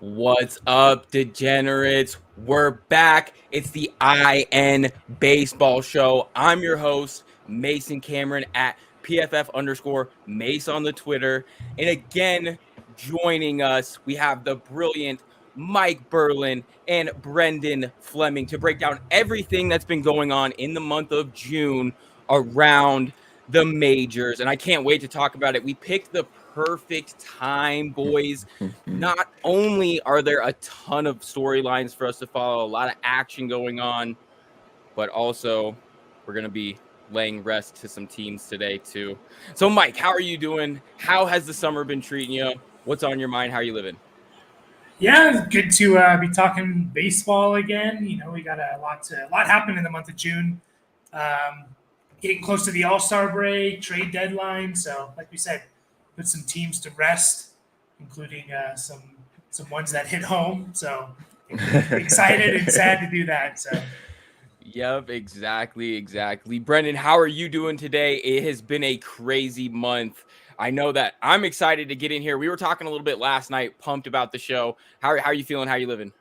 What's up, degenerates? We're back. It's the IN Baseball Show. I'm your host, Mason Cameron at PFF_Mace on the Twitter. And again, joining us, we have the brilliant Mike Burland and Brenden Fleming to break down everything that's been going on in the month of June around the majors. And I can't wait to talk about it. We picked the perfect time, boys. Not only are there a ton of storylines for us to follow, a lot of action going on, but also we're going to be laying rest to some teams today too. So Mike, how are you doing? How has the summer been treating you? What's on your mind? How are you living? Yeah, good to be talking baseball again. You know, we got a lot happened in the month of June. Um, Getting close to the All-Star break, trade deadline. So, like we said, put some teams to rest, including some ones that hit home. So, excited and sad to do that. So, Yep, exactly. Brenden, how are you doing today? It has been a crazy month. I know that I'm excited to get in here. We were talking a little bit last night, pumped about the show. How are you feeling? How are you living?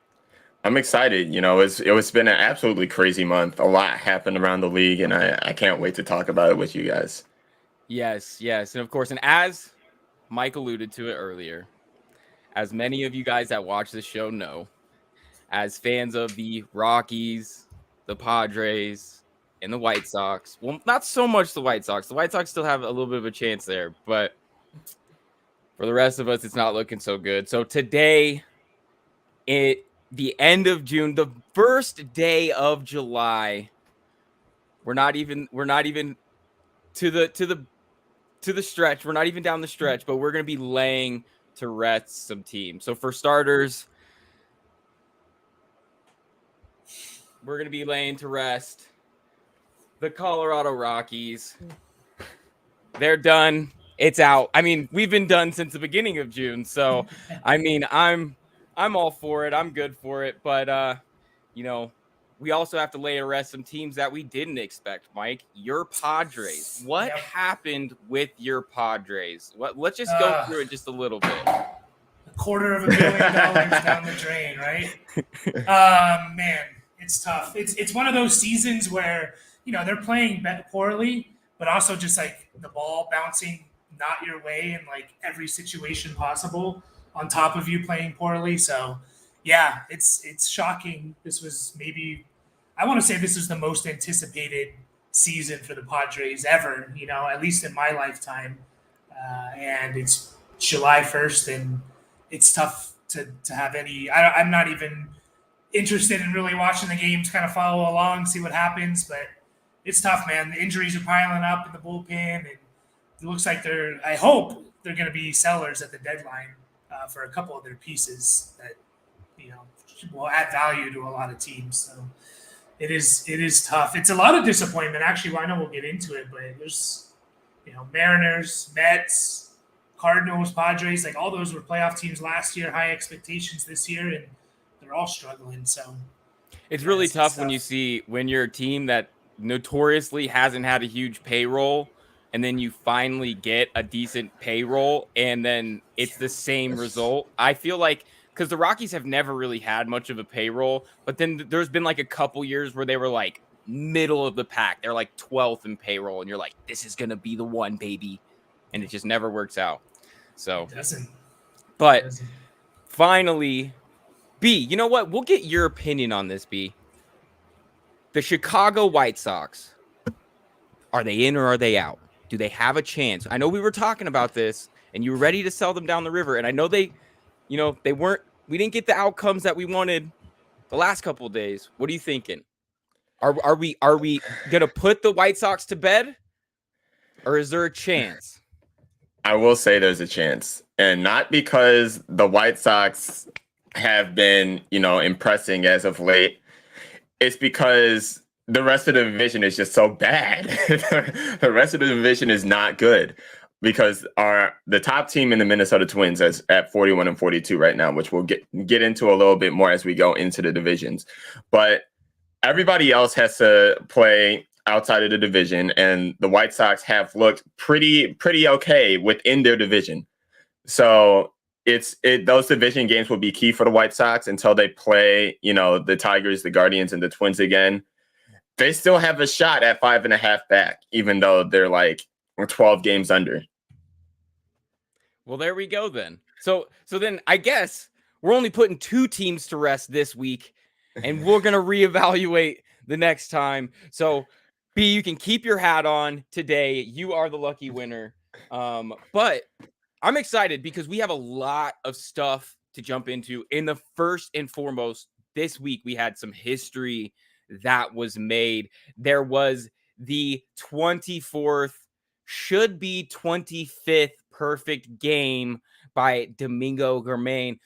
I'm excited. It's been an absolutely crazy month. A lot happened around the league, and I can't wait to talk about it with you guys. Yes. And of course, and as Mike alluded to it earlier, as many of you guys that watch this show know, as fans of the Rockies, the Padres, and the White Sox, well, not so much the White Sox. The White Sox still have a little bit of a chance there, but for the rest of us, it's not looking so good. So today, the end of June, the first day of July, we're not even to the stretch. We're not even down the stretch, but we're going to be laying to rest some teams. So for starters, we're going to be laying to rest the Colorado Rockies. They're done. It's out. I mean, we've been done since the beginning of June. So, I mean, I'm all for it. I'm good for it. But, we also have to lay to rest some teams that we didn't expect, Mike. Your Padres. What happened with your Padres? Let's just go through it just a little bit. $250,000 down the drain, right? Man, it's tough. It's one of those seasons where, they're playing poorly, but also just like the ball bouncing not your way in like every situation possible on top of you playing poorly. So, yeah, it's shocking. This was I want to say this is the most anticipated season for the Padres ever, at least in my lifetime. And it's July 1st, and it's tough to have any. I'm not even interested in really watching the games, kind of follow along, see what happens, but it's tough, man. The injuries are piling up in the bullpen, and it looks like I hope they're going to be sellers at the deadline for a couple of their pieces that will add value to a lot of teams. So it is tough. It's a lot of disappointment, actually. Well, I know we'll get into it, but there's Mariners, Mets, Cardinals, Padres, like all those were playoff teams last year, high expectations this year, and they're all struggling. So it's really tough when you're a team that notoriously hasn't had a huge payroll, and then you finally get a decent payroll, and then it's the same result. I feel like because the Rockies have never really had much of a payroll, but then there's been like a couple years where they were like middle of the pack. They're like 12th in payroll, and you're like, this is gonna be the one, baby, and it just never works out. So it doesn't. Finally, B, you know what? We'll get your opinion on this, B. The Chicago White Sox, are they in or are they out? Do they have a chance? I know we were talking about this, and you were ready to sell them down the river, and I know we didn't get the outcomes that we wanted the last couple of days. What are you thinking? Are we gonna put the White Sox to bed, or is there a chance? I will say there's a chance, and not because the White Sox have been, impressing as of late. It's because the rest of the division is just so bad. The rest of the division is not good because the top team in the Minnesota Twins is at 41-42 right now, which we'll get into a little bit more as we go into the divisions. But everybody else has to play outside of the division, and the White Sox have looked pretty okay within their division. So those division games will be key for the White Sox until they play, the Tigers, the Guardians, and the Twins again. They still have a shot at 5.5 back, even though they're like 12 games under. Well, there we go then. So then I guess we're only putting 2 teams to rest this week, and we're going to reevaluate the next time. So, B, you can keep your hat on today. You are the lucky winner. But I'm excited because we have a lot of stuff to jump into. In the first and foremost, this week we had some history that was made. There was the 24th, should be 25th perfect game by Domingo Germain.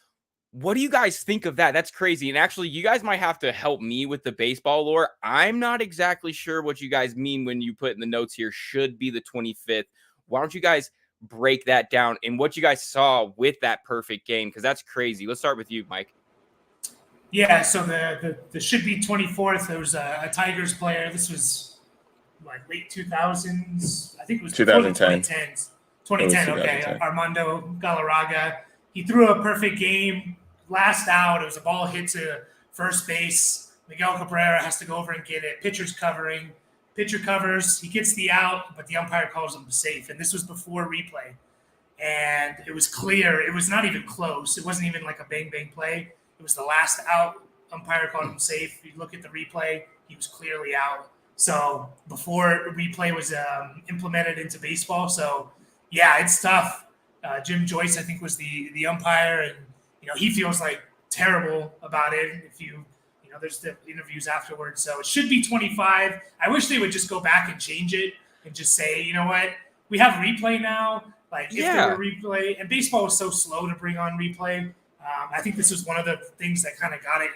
What do you guys think of that? That's crazy. And actually, you guys might have to help me with the baseball lore. I'm not exactly sure what you guys mean when you put in the notes here, should be the 25th. Why don't you guys break that down and what you guys saw with that perfect game? Because that's crazy. Let's start with you, Mike. Yeah, so the should be 24th. There was a Tigers player. This was like late 2000s. I think it was 2010. 2010, okay. Armando Galarraga. He threw a perfect game. Last out, it was a ball hit to first base. Miguel Cabrera has to go over and get it. Pitcher's covering. Pitcher covers. He gets the out, but the umpire calls him safe. And this was before replay. And it was clear. It was not even close. It wasn't even like a bang-bang play. It was the last out. Umpire called him safe. If you look at the replay, he was clearly out. So before replay was implemented into baseball. So, yeah, it's tough. Jim Joyce, I think, was the umpire, and he feels like terrible about it. If there's the interviews afterwards, so it should be 25. I wish they would just go back and change it and just say, you know what, we have replay now. Like if there were replay, and baseball was so slow to bring on replay. I think this was one of the things that kind of got it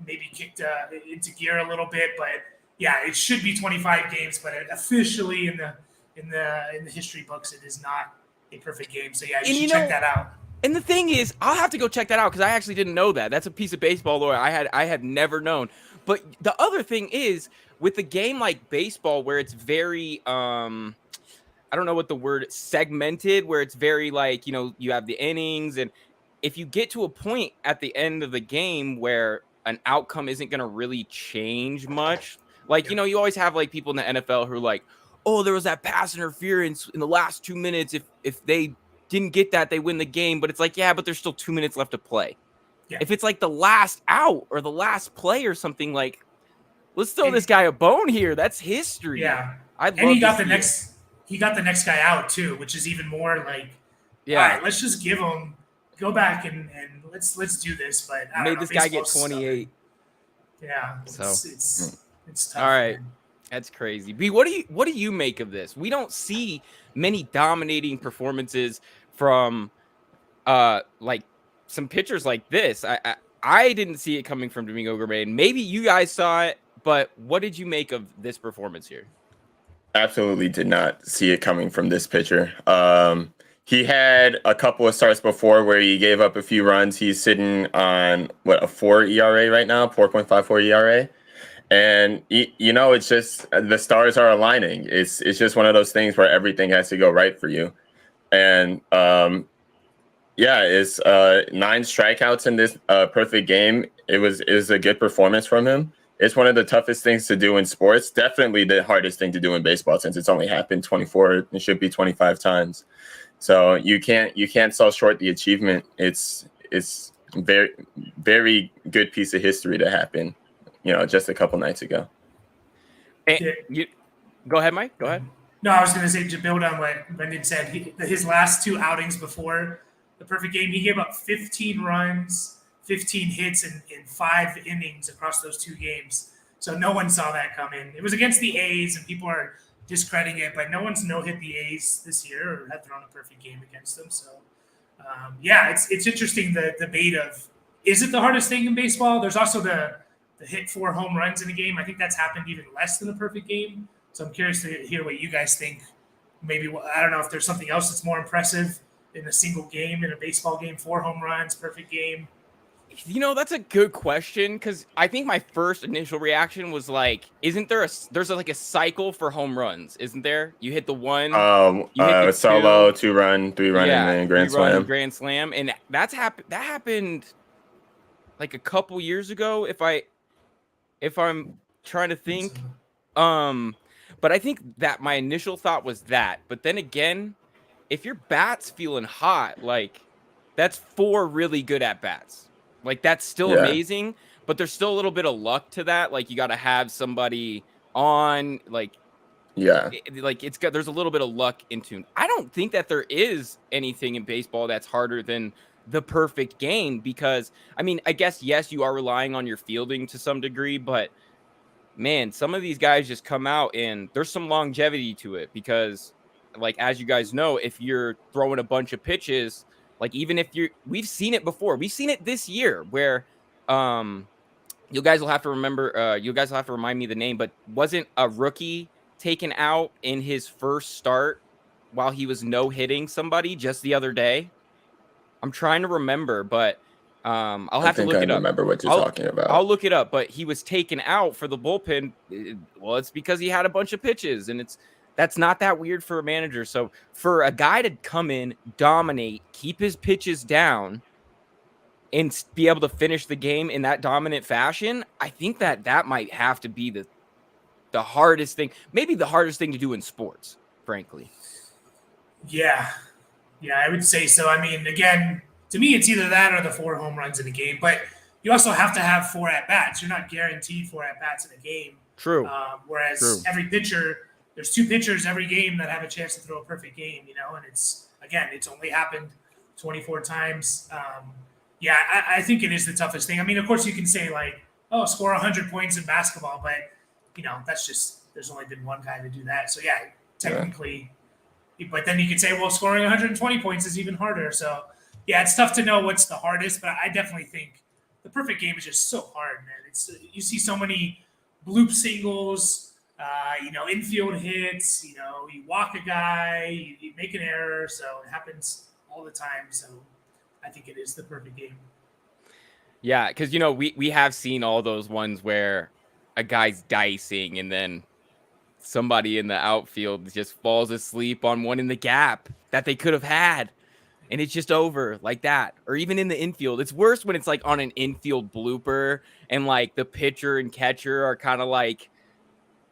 maybe kicked into gear a little bit. But yeah, it should be 25 games, but officially in the history books, it is not a perfect game. So yeah, you should check that out. And the thing is, I'll have to go check that out because I actually didn't know that. That's a piece of baseball lore I had never known. But the other thing is, with a game like baseball where it's very I don't know what the word segmented, where it's very like, you have the innings, and if you get to a point at the end of the game where an outcome isn't going to really change much, like, you always have like people in the NFL who are like, oh, there was that pass interference in the last 2 minutes. If they didn't get that, they win the game. But it's like, yeah, but there's still 2 minutes left to play. Yeah. If it's like the last out or the last play or something, like, let's throw this guy a bone here. That's history. Yeah. He got the next guy out too, which is even more like, all right, let's just go back and let's do this. But made this guy get 28. Yeah. It's tough. All right. Man. That's crazy. B, what do you make of this? We don't see many dominating performances from like some pitchers like this. I didn't see it coming from Domingo Germain. Maybe you guys saw it, but what did you make of this performance here? Absolutely did not see it coming from this pitcher. He had a couple of starts before where he gave up a few runs. He's sitting on a 4 ERA right now, 4.54 ERA. And it's just the stars are aligning. It's just one of those things where everything has to go right for you. And it's 9 strikeouts in this perfect game. It was a good performance from him. It's one of the toughest things to do in sports. Definitely the hardest thing to do in baseball, since it's only happened 24. It should be 25 times. So you can't sell short the achievement. It's very, very good piece of history to happen. Just a couple nights ago. Go ahead, Mike. Go ahead. No, I was going to say, to build on what Brenden said, his last 2 outings before the perfect game, he gave up 15 runs, 15 hits in 5 innings across those 2 games. So no one saw that come in. It was against the A's, and people are discrediting it, but no one's no-hit the A's this year or had thrown a perfect game against them. So, it's interesting, the debate of, is it the hardest thing in baseball? There's also the hit 4 home runs in a game. I think that's happened even less than the perfect game. So I'm curious to hear what you guys think. Maybe, I don't know if there's something else that's more impressive in a single game, in a baseball game, 4 home runs, perfect game. That's a good question because I think my first initial reaction was like, isn't there there's like a cycle for home runs, isn't there? You hit the one, you hit the Solo, two, 2-run, 3-run, and yeah, then grand 3-run slam. grand slam, and that happened like a couple years ago. If I'm trying to think, but I think that my initial thought was that. But then again, if your bat's feeling hot, like that's 4 really good at bats. Like that's still Yeah. amazing, but there's still a little bit of luck to that. Like you got to have somebody on, like Yeah. there's a little bit of luck into. I don't think that there is anything in baseball that's harder than the perfect game because I mean, I guess yes, you are relying on your fielding to some degree, but man, some of these guys just come out and there's some longevity to it because, like, as you guys know, if you're throwing a bunch of pitches, like, even if we've seen it before, we've seen it this year where, you guys will have to remember, you guys will have to remind me the name, but wasn't a rookie taken out in his first start while he was no hitting somebody just the other day? I'm trying to remember, but I'll have to look it up. Remember what you're talking about. I'll look it up, but he was taken out for the bullpen. Well, it's because he had a bunch of pitches, and that's not that weird for a manager. So for a guy to come in, dominate, keep his pitches down, and be able to finish the game in that dominant fashion, I think that might have to be the hardest thing, maybe the hardest thing to do in sports, frankly. Yeah, I would say so. I mean, again, to me, it's either that or the 4 home runs in a game. But you also have to have 4 at bats. You're not guaranteed 4 at bats in a game. True. Whereas every pitcher, there's 2 pitchers every game that have a chance to throw a perfect game. And it's only happened 24 times. I think it is the toughest thing. I mean, of course, you can say like, oh, score 100 points in basketball, but that's just there's only been one guy to do that. So yeah, technically. Yeah. But then you could say, well, scoring 120 points is even harder. So, yeah, it's tough to know what's the hardest. But I definitely think the perfect game is just so hard, man. It's you see so many bloop singles, infield hits. You walk a guy, you make an error. So it happens all the time. So I think it is the perfect game. Yeah, because we have seen all those ones where a guy's dicing and then somebody in the outfield just falls asleep on one in the gap that they could have had, and it's just over like that. Or even in the infield, it's worse when it's like on an infield blooper and like the pitcher and catcher are kind of like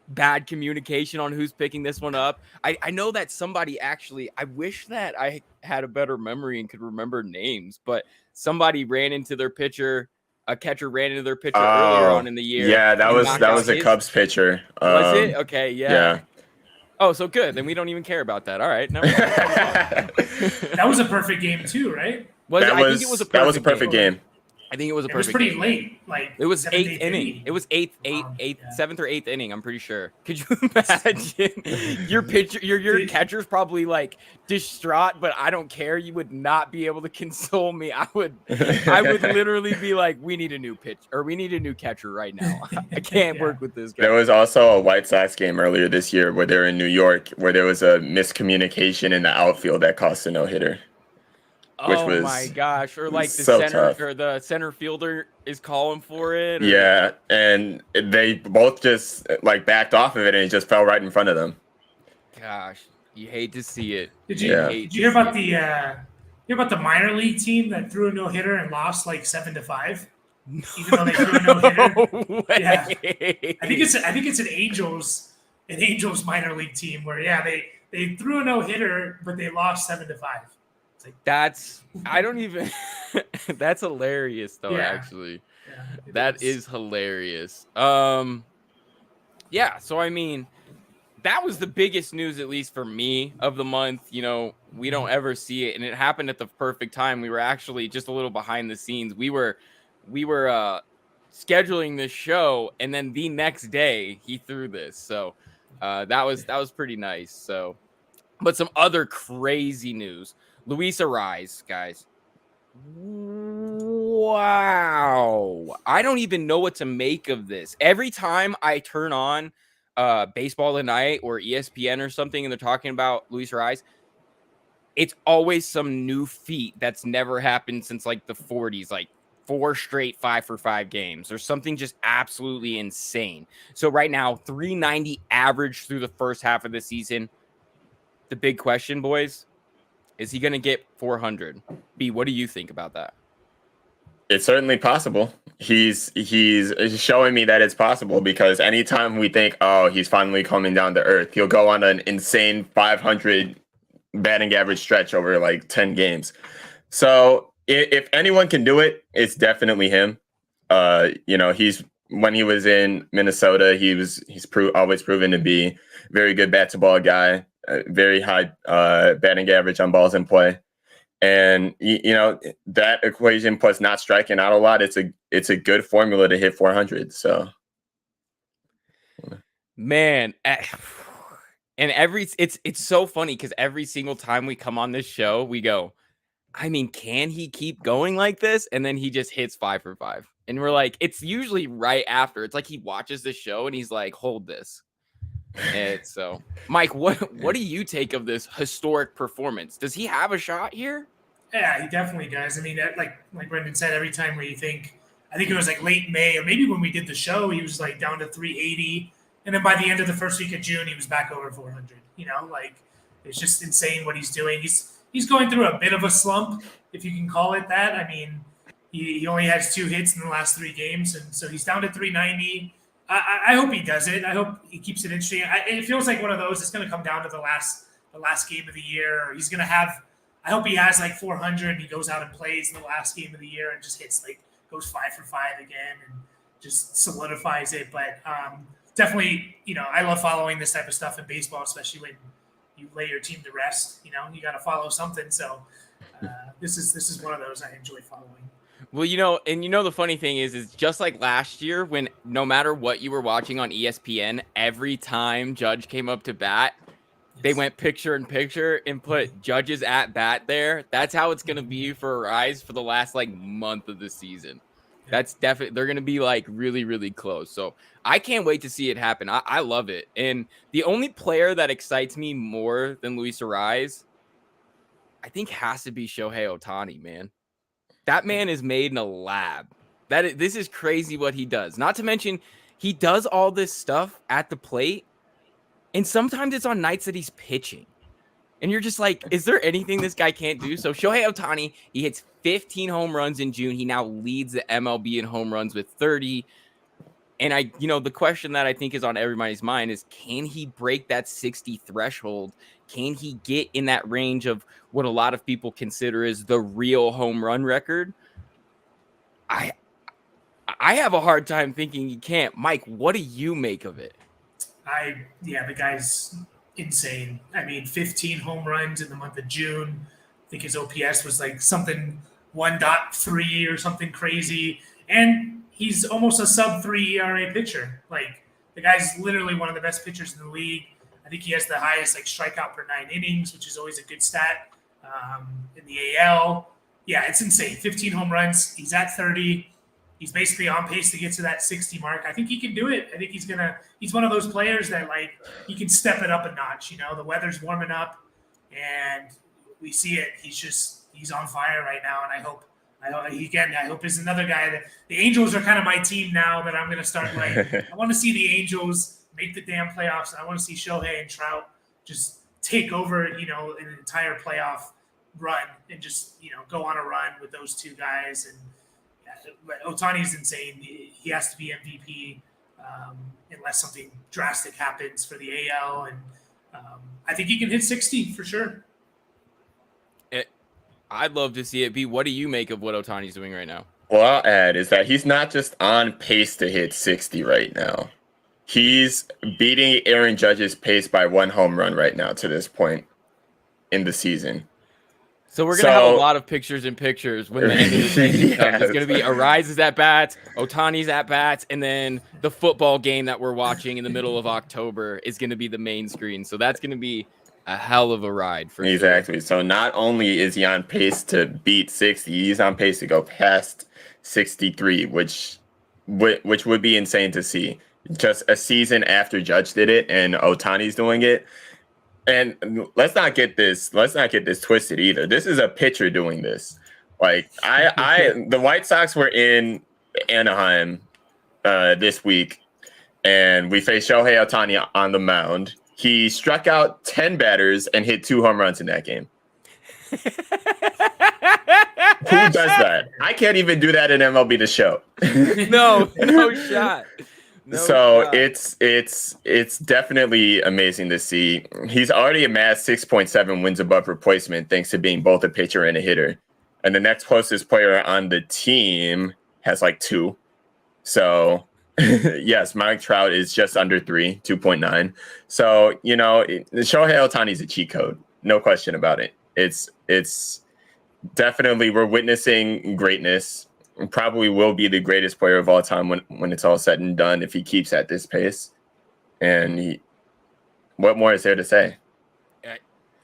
bad communication on who's picking this one up. I know that somebody actually, I wish that I had a better memory and could remember names, but somebody ran into their pitcher. A catcher ran into their pitcher earlier on in the year. Yeah, that was a Cubs pitcher. Was it? Okay, Yeah. Oh, so good. Then we don't even care about that. All right. No. That was a perfect game too, right? I think it was a perfect game. I think it was a perfect. It was pretty game. late. Like it was 8th inning. It was 7th or 8th inning. I'm pretty sure. Could you imagine your pitcher, your catcher's probably like distraught, but I don't care. You would not be able to console me. I would literally be like, we need a new pitch or we need a new catcher right now. I can't work with this guy. There was also a White Sox game earlier this year where they were in New York, where there was a miscommunication in the outfield that cost a no-hitter. Oh my gosh! Or like the center fielder is calling for it. Yeah, and they both just like backed off of it, and it just fell right in front of them. Gosh, you hate to see it. Did you hear about the minor league team that threw a no hitter and lost like 7-5? Even though they threw a no hitter. Yeah, I think it's an Angels minor league team where they threw a no hitter, but they lost 7-5. That's hilarious though. Actually, that is hilarious. So I mean, that was the biggest news, at least for me, of the month. We don't ever see it, and it happened at the perfect time. We were actually just a little behind the scenes. We were scheduling this show, and then the next day he threw this. So that was pretty nice. So, but some other crazy news. Luis Arraez, guys. Wow. I don't even know what to make of this. Every time I turn on Baseball Tonight or ESPN or something and they're talking about Luis Arraez, it's always some new feat that's never happened since like the 40s. Like 4 straight 5-for-5 games or something just absolutely insane. So right now, 390 average through the first half of the season. The big question, boys, is he going to get 400? B, what do you think about that? It's certainly possible. He's showing me that it's possible, because anytime we think, oh, he's finally coming down to earth, he'll go on an insane 500 batting average stretch over like 10 games. So if anyone can do it, it's definitely him. When he was in Minnesota, he's always proven to be very good bat to ball guy, very high batting average on balls in play. And that equation plus not striking out a lot, it's a good formula to hit 400. So, man, and it's so funny because every single time we come on this show, we go, I mean, can he keep going like this? And then he just hits 5-for-5, and we're like, it's usually right after. It's like he watches the show and he's like, hold this. And so, Mike, what do you take of this historic performance? Does he have a shot here? Yeah, he definitely does. I mean, like Brenden said, every time where you think, I think it was like late May, or maybe when we did the show, he was like down to 380, and then by the end of the first week of June, he was back over 400. Like, it's just insane what he's doing. He's going through a bit of a slump, if you can call it that. I mean, he only has 2 hits in the last 3 games, and so he's down to 390. I hope he does it. I hope he keeps it interesting. It feels like one of those. It's going to come down to the last game of the year. Or he's going to have. I hope he has like 400. And he goes out and plays in the last game of the year and just goes 5-for-5 again and just solidifies it. But definitely, I love following this type of stuff in baseball, especially when you lay your team to rest. You got to follow something. So this is one of those I enjoy following. Well, the funny thing is just like last year, when no matter what you were watching on ESPN, every time Judge came up to bat, they went picture in picture and put Judge's at bat there. That's how it's going to be for Rise for the last month of the season. That's definitely, they're going to be really, really close. So I can't wait to see it happen. I love it. And the only player that excites me more than Luis Rise, I think, has to be Shohei Ohtani, man. That man is made in a lab. This is crazy what he does. Not to mention, he does all this stuff at the plate, and sometimes it's on nights that he's pitching. And you're just like, is there anything this guy can't do? So Shohei Ohtani, he hits 15 home runs in June. He now leads the MLB in home runs with 30. And the question that I think is on everybody's mind is, can he break that 60 threshold? Can he get in that range of what a lot of people consider is the real home run record? I have a hard time thinking he can't. Mike, what do you make of it? The guy's insane. I mean, 15 home runs in the month of June. I think his OPS was something 1.3 or something crazy. And he's almost a sub-3 ERA pitcher. The guy's literally one of the best pitchers in the league. I think he has the highest strikeout per 9 innings, which is always a good stat in the AL. Yeah, it's insane. 15 home runs. He's at 30. He's basically on pace to get to that 60 mark. I think he can do it. I think he's one of those players that he can step it up a notch. The weather's warming up and we see it. He's on fire right now. And I hope he's another guy that the Angels are kind of my team now that I'm going to start. I want to see the Angels make the damn playoffs. And I want to see Shohei and Trout just take over, an entire playoff run and just, go on a run with those two guys. And Ohtani's insane. He has to be MVP unless something drastic happens for the AL. And I think he can hit 60 for sure. I'd love to see it. B, what do you make of what Ohtani's doing right now? Well, I'll add is that he's not just on pace to hit 60 right now. He's beating Aaron Judge's pace by 1 home run right now to this point in the season. So we're going to have a lot of pictures in pictures when the end of the season comes. It's going to be Ariza's at bats, Ohtani's at bats, and then the football game that we're watching in the middle of October is going to be the main screen. So that's going to be a hell of a ride for exactly. Sure. So not only is he on pace to beat 60, he's on pace to go past 63, which would be insane to see. Just a season after Judge did it and Ohtani's doing it. And let's not get this twisted either. This is a pitcher doing this. Like the White Sox were in Anaheim this week, and we faced Shohei Ohtani on the mound. He struck out 10 batters and hit 2 home runs in that game. Who does that? I can't even do that in MLB The Show. No shot. So it's definitely amazing to see. He's already amassed 6.7 wins above replacement thanks to being both a pitcher and a hitter. And the next closest player on the team has like 2. So yes, Mike Trout is just under 3, 2.9. So, Shohei Ohtani is a cheat code. No question about it. It's definitely, we're witnessing greatness. Probably will be the greatest player of all time when it's all said and done if he keeps at this pace. And what more is there to say?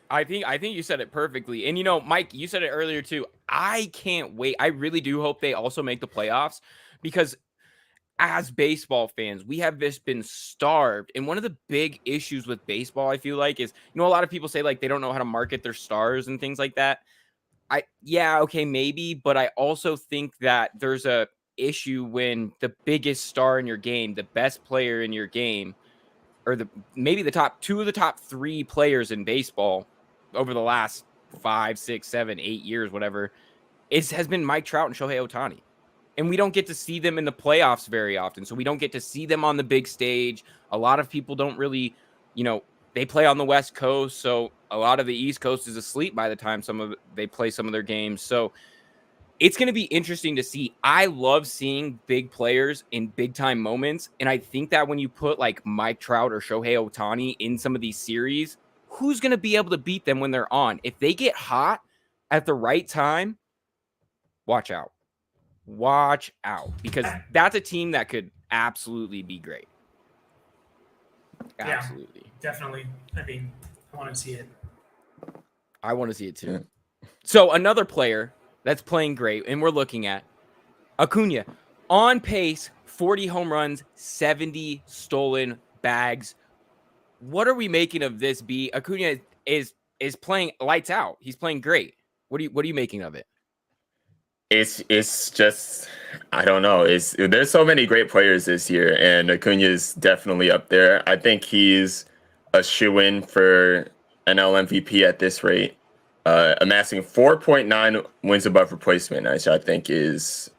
I think you said it perfectly. And Mike, you said it earlier too. I can't wait. I really do hope they also make the playoffs, because as baseball fans, we have been starved. And one of the big issues with baseball, I feel like, is, a lot of people say like they don't know how to market their stars and things like that. Okay, maybe, but I also think that there's a issue when the biggest star in your game, the best player in your game, or maybe the top 2 of the top 3 players in baseball over the last 5, 6, 7, 8 years, whatever, has been Mike Trout and Shohei Ohtani. And we don't get to see them in the playoffs very often. So we don't get to see them on the big stage. A lot of people don't really, they play on the West Coast. So a lot of the East Coast is asleep by the time they play some of their games. So it's going to be interesting to see. I love seeing big players in big time moments. And I think that when you put like Mike Trout or Shohei Ohtani in some of these series, who's going to be able to beat them when they're on? If they get hot at the right time, watch out. Watch out, because that's a team that could absolutely be great. Absolutely. Yeah, definitely. I mean, I want to see it. I want to see it too. Yeah. So another player that's playing great, and we're looking at Acuna, on pace, 40 home runs, 70 stolen bags. What are we making of this, B? Acuna is playing lights out. He's playing great. What are you making of it? It's just, I don't know. There's so many great players this year, and Acuna is definitely up there. I think he's a shoo-in for NL MVP at this rate, amassing 4.9 wins above replacement, which I think is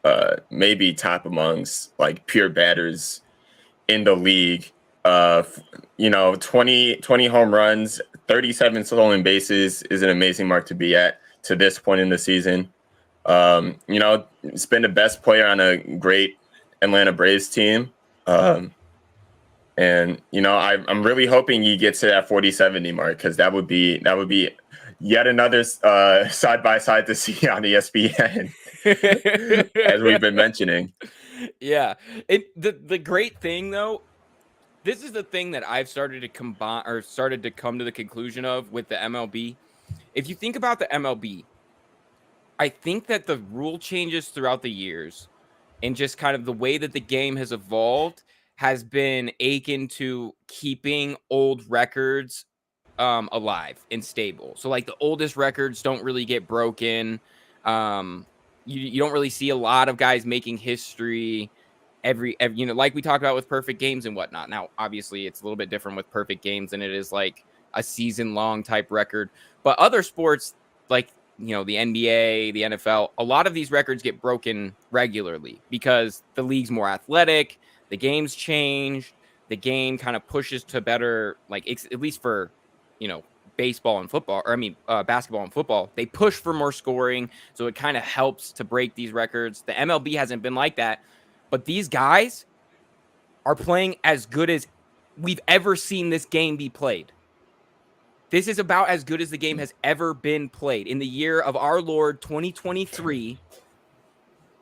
maybe top amongst like pure batters in the league. 20 home runs, 37 stolen bases is an amazing mark to be at to this point in the season. It's been the best player on a great Atlanta Braves team. I'm really hoping he gets to that 40-70 mark, because that would be yet another side by side to see on ESPN, as we've been mentioning. Yeah. The great thing though, this is the thing that I've started to come to the conclusion of with the MLB. If you think about the MLB, I think that the rule changes throughout the years and just kind of the way that the game has evolved has been akin to keeping old records alive and stable. So like the oldest records don't really get broken. You don't really see a lot of guys making history every like we talked about with perfect games and whatnot. Now, obviously it's a little bit different with perfect games than it is like a season long type record, but other sports like the NBA, the NFL, a lot of these records get broken regularly because the league's more athletic, the game's changed, the game kind of pushes to better, like at least for, baseball and football, basketball and football, they push for more scoring. So it kind of helps to break these records. The MLB hasn't been like that, but these guys are playing as good as we've ever seen this game be played. This is about as good as the game has ever been played. In the year of our Lord 2023,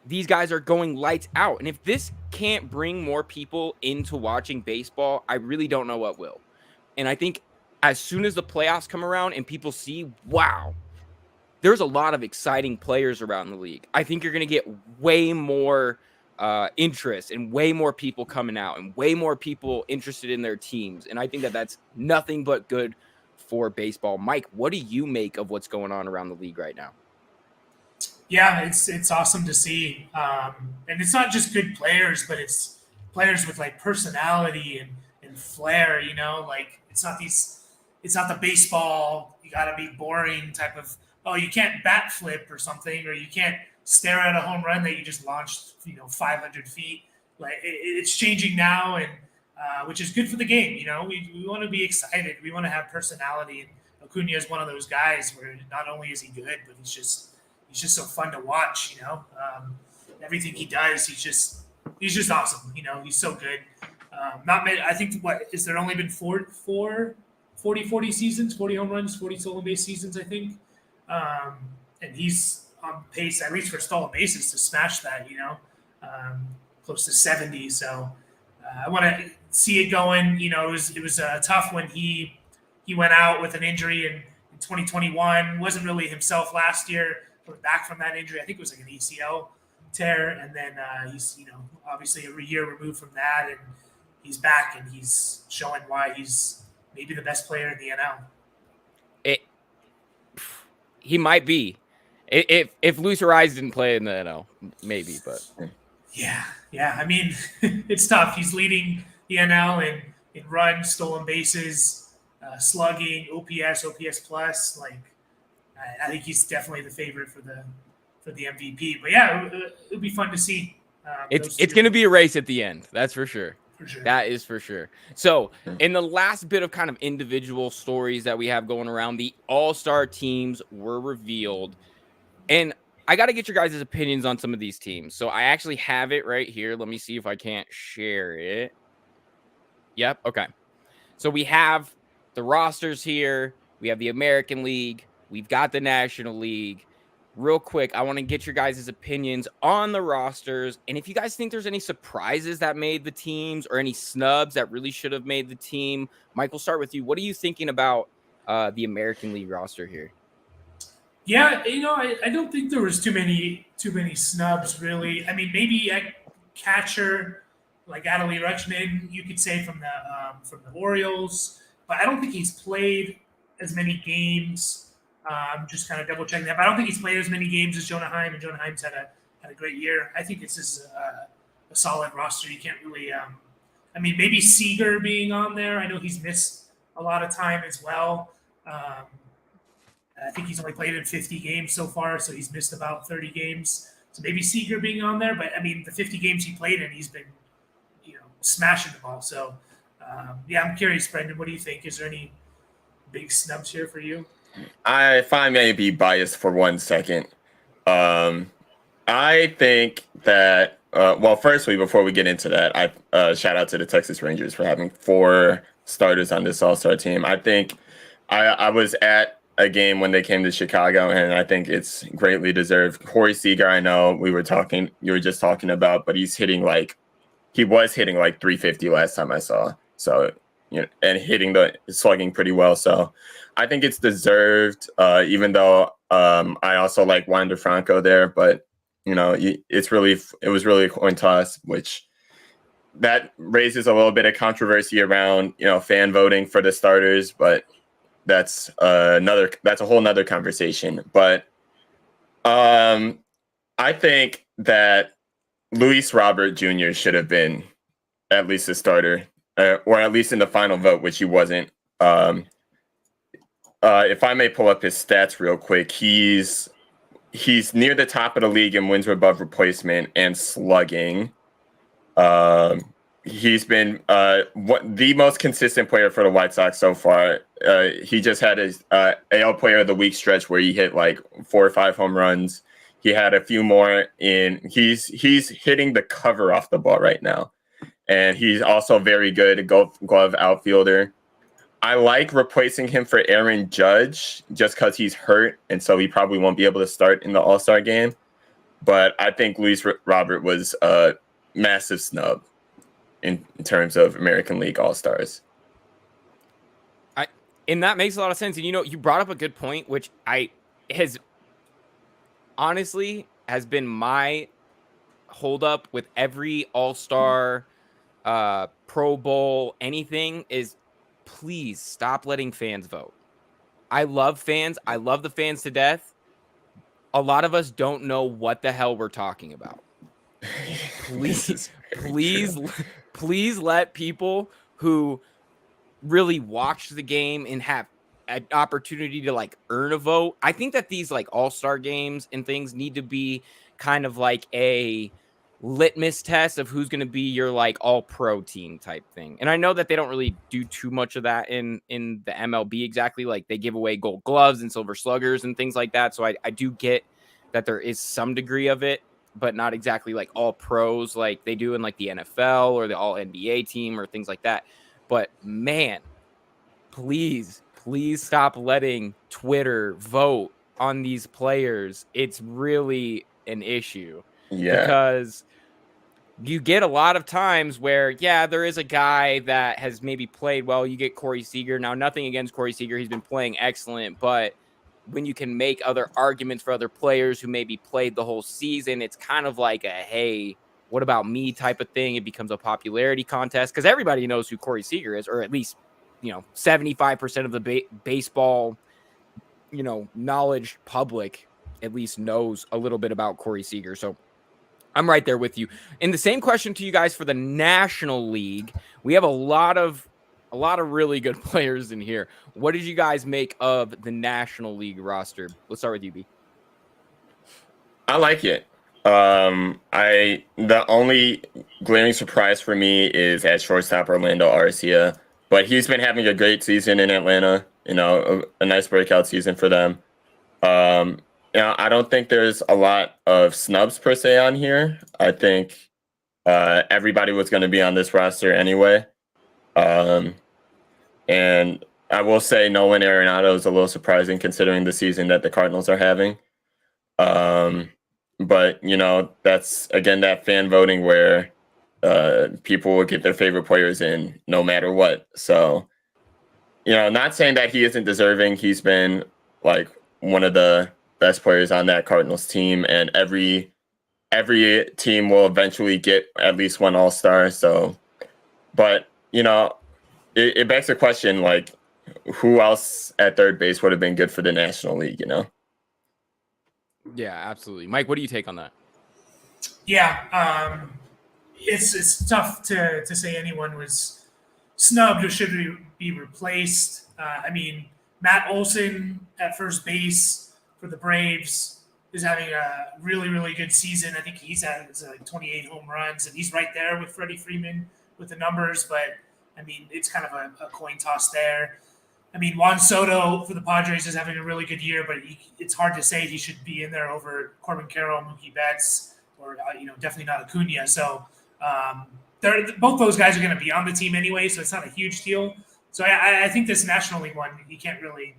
these guys are going lights out. And if this can't bring more people into watching baseball, I really don't know what will. And I think as soon as the playoffs come around and people see, wow, there's a lot of exciting players around the league, I think you're going to get way more interest and way more people coming out and way more people interested in their teams. And I think that that's nothing but good for baseball. Mike, what do you make of what's going on around the league right now? Yeah, it's awesome to see, and it's not just good players, but it's players with like personality and flair. You know, like it's not the baseball. You got to be boring type of. Oh, you can't bat flip or something, or you can't stare at a home run that you just launched, 500 feet. Like it's changing now, and which is good for the game. We want to be excited. We want to have personality, and Acuna is one of those guys where not only is he good, but he's just so fun to watch. Everything he does, he's just awesome. He's so good. Not many. I think what is there only been four 40 seasons, 40 home runs, 40 stolen base seasons, I think. And he's on pace, at least for stolen bases, to smash that. Close to 70. So I want to see it going. It was tough when he went out with an injury in 2021. Wasn't really himself last year. Coming back from that injury, I think it was like an ACL tear, and then he's obviously a year removed from that, and he's back and he's showing why he's maybe the best player in the NL. He might be. If Luis Ariz didn't play in the NL, maybe, but yeah. I mean, it's tough. He's leading the NL in runs, stolen bases, slugging, OPS plus. Like, I think he's definitely the favorite for the MVP. But yeah, it'll be fun to see. it's going to be a race at the end. That's for sure. For sure. That is for sure. So, in the last bit of kind of individual stories that we have going around, the all-star teams were revealed. And I got to get your guys' opinions on some of these teams. So, I actually have it right here. Let me see if I can't share it. Yep. Okay. So, we have the rosters here. We have the American League. We've got the National League. Real quick, I want to get your guys' opinions on the rosters. And if you guys think there's any surprises that made the teams or any snubs that really should have made the team, Mike, we'll start with you. What are you thinking about the American League roster here? Yeah, I don't think there was too many snubs really. I mean, maybe a catcher like Adley Rutschman, you could say from the Orioles, but I don't think he's played as many games. Just kind of double checking that, but I don't think he's played as many games as Jonah Heim, and Jonah Heim's had a great year. I think this is a solid roster. You can't really. I mean, maybe Seager being on there. I know he's missed a lot of time as well. I think he's only played in 50 games so far, so he's missed about 30 games. So maybe Seager being on there, but I mean, the 50 games he played in, he's been, smashing the ball. So, yeah, I'm curious, Brenden, what do you think? Is there any big snubs here for you? If I may be biased for 1 second, I think that, firstly, before we get into that, shout out to the Texas Rangers for having 4 starters on this all-star team. I think I was at a game when they came to Chicago, and I think it's greatly deserved. Corey Seager, I know you were just talking about, but he was hitting like 350 last time I saw. So, and slugging pretty well. So I think it's deserved, even though I also like Wander Franco there, but it was really a coin toss, which that raises a little bit of controversy around, fan voting for the starters, but that's a whole nother conversation. But I think that Luis Robert Jr. should have been at least a starter, or at least in the final vote, which he wasn't. If I may pull up his stats real quick, he's near the top of the league in wins above replacement and slugging. He's been the most consistent player for the White Sox so far. He just had his AL Player of the Week stretch where he hit like 4 or 5 home runs. He had a few more in. He's hitting the cover off the ball right now, and he's also very good glove outfielder. I like replacing him for Aaron Judge just because he's hurt, and so he probably won't be able to start in the All-Star game. But I think Luis Robert was a massive snub in terms of American League All-Stars. And that makes a lot of sense. And you brought up a good point, which honestly has been my holdup with every All-Star, Pro Bowl, anything is please stop letting fans vote. I love fans. I love the fans to death. a lot of us don't know what the hell we're talking about. Please let people who really watch the game and have an opportunity to like earn a vote. I think that these like all-star games and things need to be kind of like a litmus test of who's going to be your like all-pro team type thing. And I know that they don't really do too much of that in the MLB exactly. Like they give away gold gloves and silver sluggers and things like that. So I do get that there is some degree of it, but not exactly like all pros like they do in like the NFL or the all NBA team or things like that. But man, please stop letting Twitter vote on these players. It's really an issue because you get a lot of times where, yeah, there is a guy that has maybe played well. You get Corey Seager. Now, nothing against Corey Seager. He's been playing excellent, but when you can make other arguments for other players who maybe played the whole season, it's kind of like a, hey, what about me type of thing. It becomes a popularity contest because everybody knows who Corey Seager is, or at least, 75% of the baseball, knowledge public at least knows a little bit about Corey Seager. So I'm right there with you. And the same question to you guys for the National League. We have a lot of really good players in here. What did you guys make of the National League roster? Let's start with you, B. I like it. The only glaring surprise for me is at shortstop Orlando Arcia, but he's been having a great season in Atlanta. A nice breakout season for them. I don't think there's a lot of snubs per se on here. I think everybody was going to be on this roster anyway. And I will say Nolan Arenado is a little surprising considering the season that the Cardinals are having. But, that's, again, that fan voting where people will get their favorite players in no matter what. So, not saying that he isn't deserving. He's been, like, one of the best players on that Cardinals team, and every team will eventually get at least one All-Star. So, but, it begs the question, like, who else at third base would have been good for the National League, Yeah, absolutely. Mike, what do you take on that? Yeah, it's tough to say anyone was snubbed or should be replaced. Matt Olson at first base for the Braves is having a really, really good season. I think he's at like 28 home runs, and he's right there with Freddie Freeman with the numbers. But, it's kind of a coin toss there. Juan Soto for the Padres is having a really good year, but it's hard to say he should be in there over Corbin Carroll, Mookie Betts, or definitely not Acuna. So both those guys are going to be on the team anyway, so it's not a huge deal. So I think this National League one, you can't really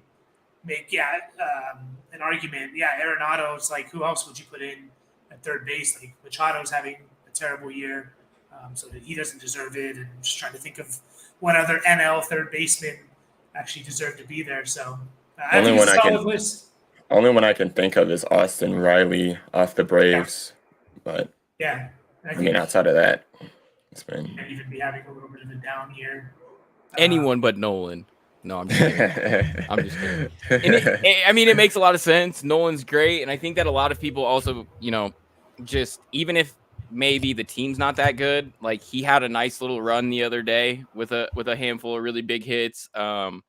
make an argument. Yeah, Arenado, it's like, who else would you put in at third base? Like Machado's having a terrible year, so that he doesn't deserve it. And I'm just trying to think of what other NL third baseman actually deserve to be there. So I think it's a solid list. Only one I can think of is Austin Riley off the Braves. Yeah. But yeah, outside of that, it's been even be having a little bit of a down year. Anyone but Nolan. No, I'm just kidding. I'm just kidding. And it makes a lot of sense. Nolan's great, and I think that a lot of people also, just even if maybe the team's not that good, like he had a nice little run the other day with a handful of really big hits. And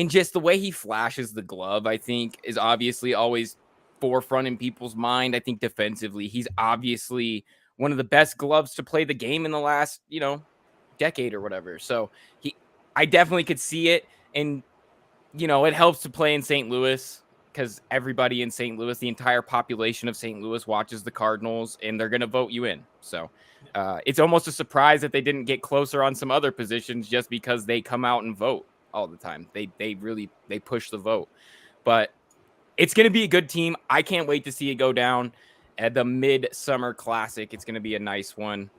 just the way he flashes the glove, I think, is obviously always forefront in people's mind. I think defensively, he's obviously one of the best gloves to play the game in the last, decade or whatever. So I definitely could see it. And, it helps to play in St. Louis because everybody in St. Louis, the entire population of St. Louis watches the Cardinals and they're going to vote you in. So it's almost a surprise that they didn't get closer on some other positions just because they come out and vote all the time. They really push the vote. But it's going to be a good team. I can't wait to see it go down at the Midsummer Classic. It's going to be a nice one.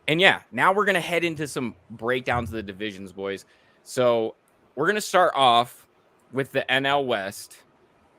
And yeah, now we're going to head into some breakdowns of the divisions, boys. So we're going to start off with the NL West,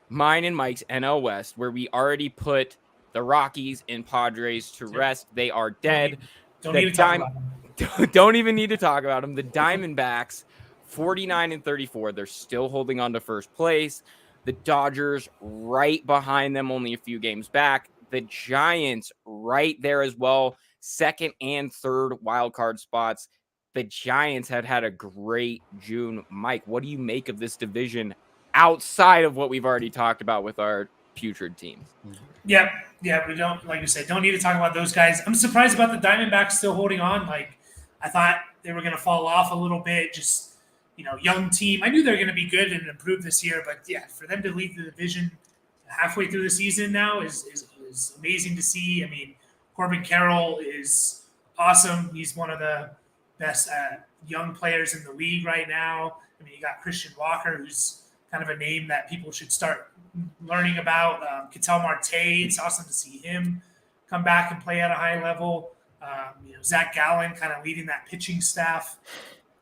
mine and Mike's NL West, where we already put the Rockies and Padres to rest. They are dead. Don't even talk about them. Don't even need to talk about them. The Diamondbacks, 49-34. They're still holding on to first place. The Dodgers right behind them, only a few games back. The Giants right there as well, second and third wild card spots. The Giants had a great June. Mike, what do you make of this division outside of what we've already talked about with our putrid teams? Yeah, we don't, like you said, don't need to talk about those guys. I'm surprised about the Diamondbacks still holding on. Like, I thought they were going to fall off a little bit. Just, young team. I knew they were going to be good and improve this year, but yeah, for them to lead the division halfway through the season now is amazing to see. I mean, Corbin Carroll is awesome. He's one of the best young players in the league right now. I mean, you got Christian Walker, who's kind of a name that people should start learning about. Ketel Marte, it's awesome to see him come back and play at a high level. Zach Gallen kind of leading that pitching staff.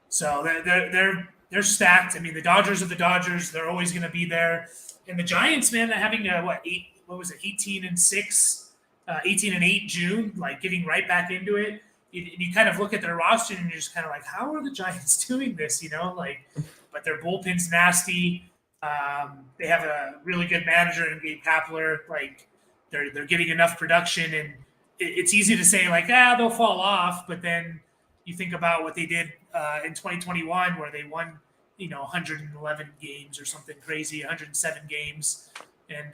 So they're stacked. I mean, the Dodgers are the Dodgers. They're always going to be there. And the Giants, man, having 18-6, 18-8 June, like getting right back into it. You kind of look at their roster and you're just kind of like, how are the Giants doing this? But their bullpen's nasty. They have a really good manager in Gabe Kapler. Like they're getting enough production, and it's easy to say like, they'll fall off. But then you think about what they did in 2021, where they won, 111 games or something crazy, 107 games, and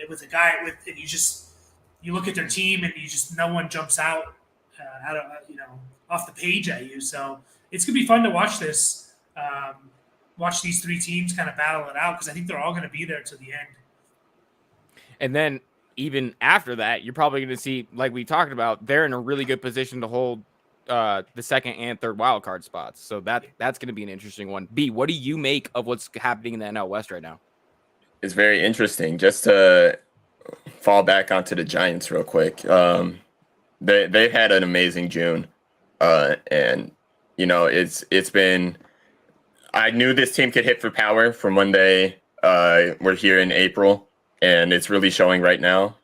with a guy you look at their team and no one jumps out off the page at you. So it's gonna be fun to watch this. Watch these three teams kind of battle it out, because I think they're all going to be there to the end. And then even after that, you're probably going to see, like we talked about, they're in a really good position to hold the second and third wild card spots. So that's going to be an interesting one. B, what do you make of what's happening in the NL West right now? It's very interesting. Just to fall back onto the Giants real quick. They've had an amazing June. And it's been, I knew this team could hit for power from when they were here in April, and it's really showing right now.